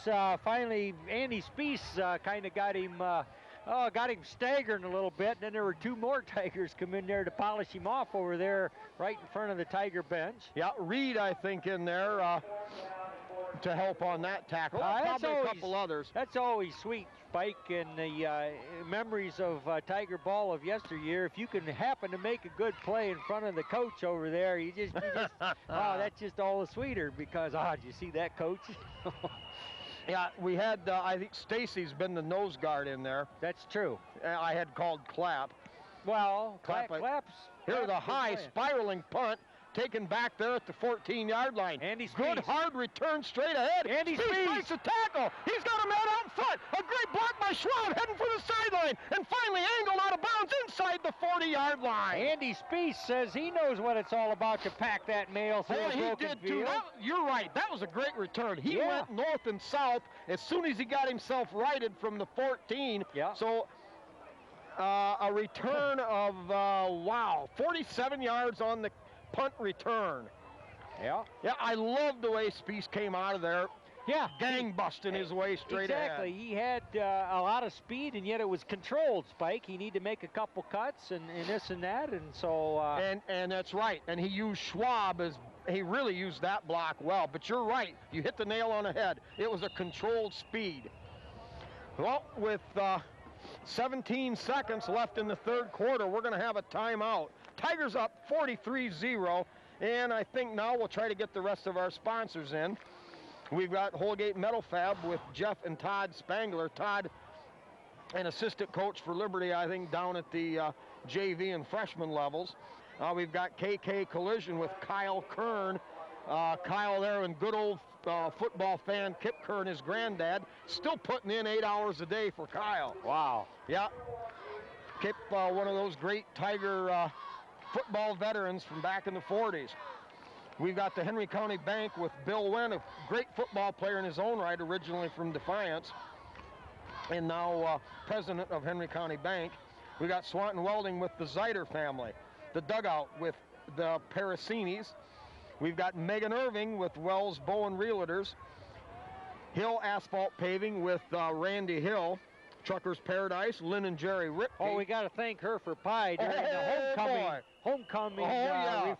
finally, Andy Spiess kind of got him staggering a little bit. And then there were 2 more Tigers come in there to polish him off over there right in front of the Tiger bench. Yeah, Reed, I think, in there to help on that tackle. Probably a couple others. That's always sweet, Spike, and the memories of Tiger ball of yesteryear. If you can happen to make a good play in front of the coach over there, you just that's just all the sweeter because, did you see that, coach? Yeah, we had, I think Stacy's been the nose guard in there. That's true. I had called Clapp. Well, Clapp's Clapp's the high spiraling punt. Taken back there at the 14-yard line. Andy Good Spiess. hard return straight ahead. Andy Spiess makes a tackle. He's got a man out in front. A great block by Schwab heading for the sideline. And finally angled out of bounds inside the 40-yard line. Andy Spiess says he knows what it's all about to pack that nail through a broken he did field. too. You're right. That was a great return. He Yeah. went north and south as soon as he got himself righted from the 14. Yeah. So a return of, 47 yards on the punt return. Yeah. Yeah, I love the way Spiess came out of there. Yeah. Gang busting his way straight Exactly. ahead. He had a lot of speed, and yet it was controlled, Spike. He needed to make a couple cuts and this and that, and so... And that's right. And he used Schwab as... He really used that block well. But you're right. You hit the nail on the head. It was a controlled speed. Well, with 17 seconds left in the third quarter, we're going to have a timeout. Tigers up 43-0, and I think now we'll try to get the rest of our sponsors in. We've got Holgate Metal Fab with Jeff and Todd Spangler. Todd, an assistant coach for Liberty, I think, down at the JV and freshman levels. We've got KK Collision with Kyle Kern. Kyle there, and good old football fan Kip Kern, his granddad, still putting in 8 hours a day for Kyle. Wow. Yeah. Kip, one of those great Tiger football veterans from back in the 40s. We've got the Henry County Bank with Bill Wynn, a great football player in his own right, originally from Defiance, and now president of Henry County Bank. We got Swanton Welding with the Zeider family. The Dugout with the Parasinis. We've got Megan Irving with Wells Bowen Realtors. Hill Asphalt Paving with Randy Hill. Truckers Paradise, Lynn and Jerry Ripke. Oh, we got to thank her for pie during the homecoming. Boy. Homecoming. Oh, yeah.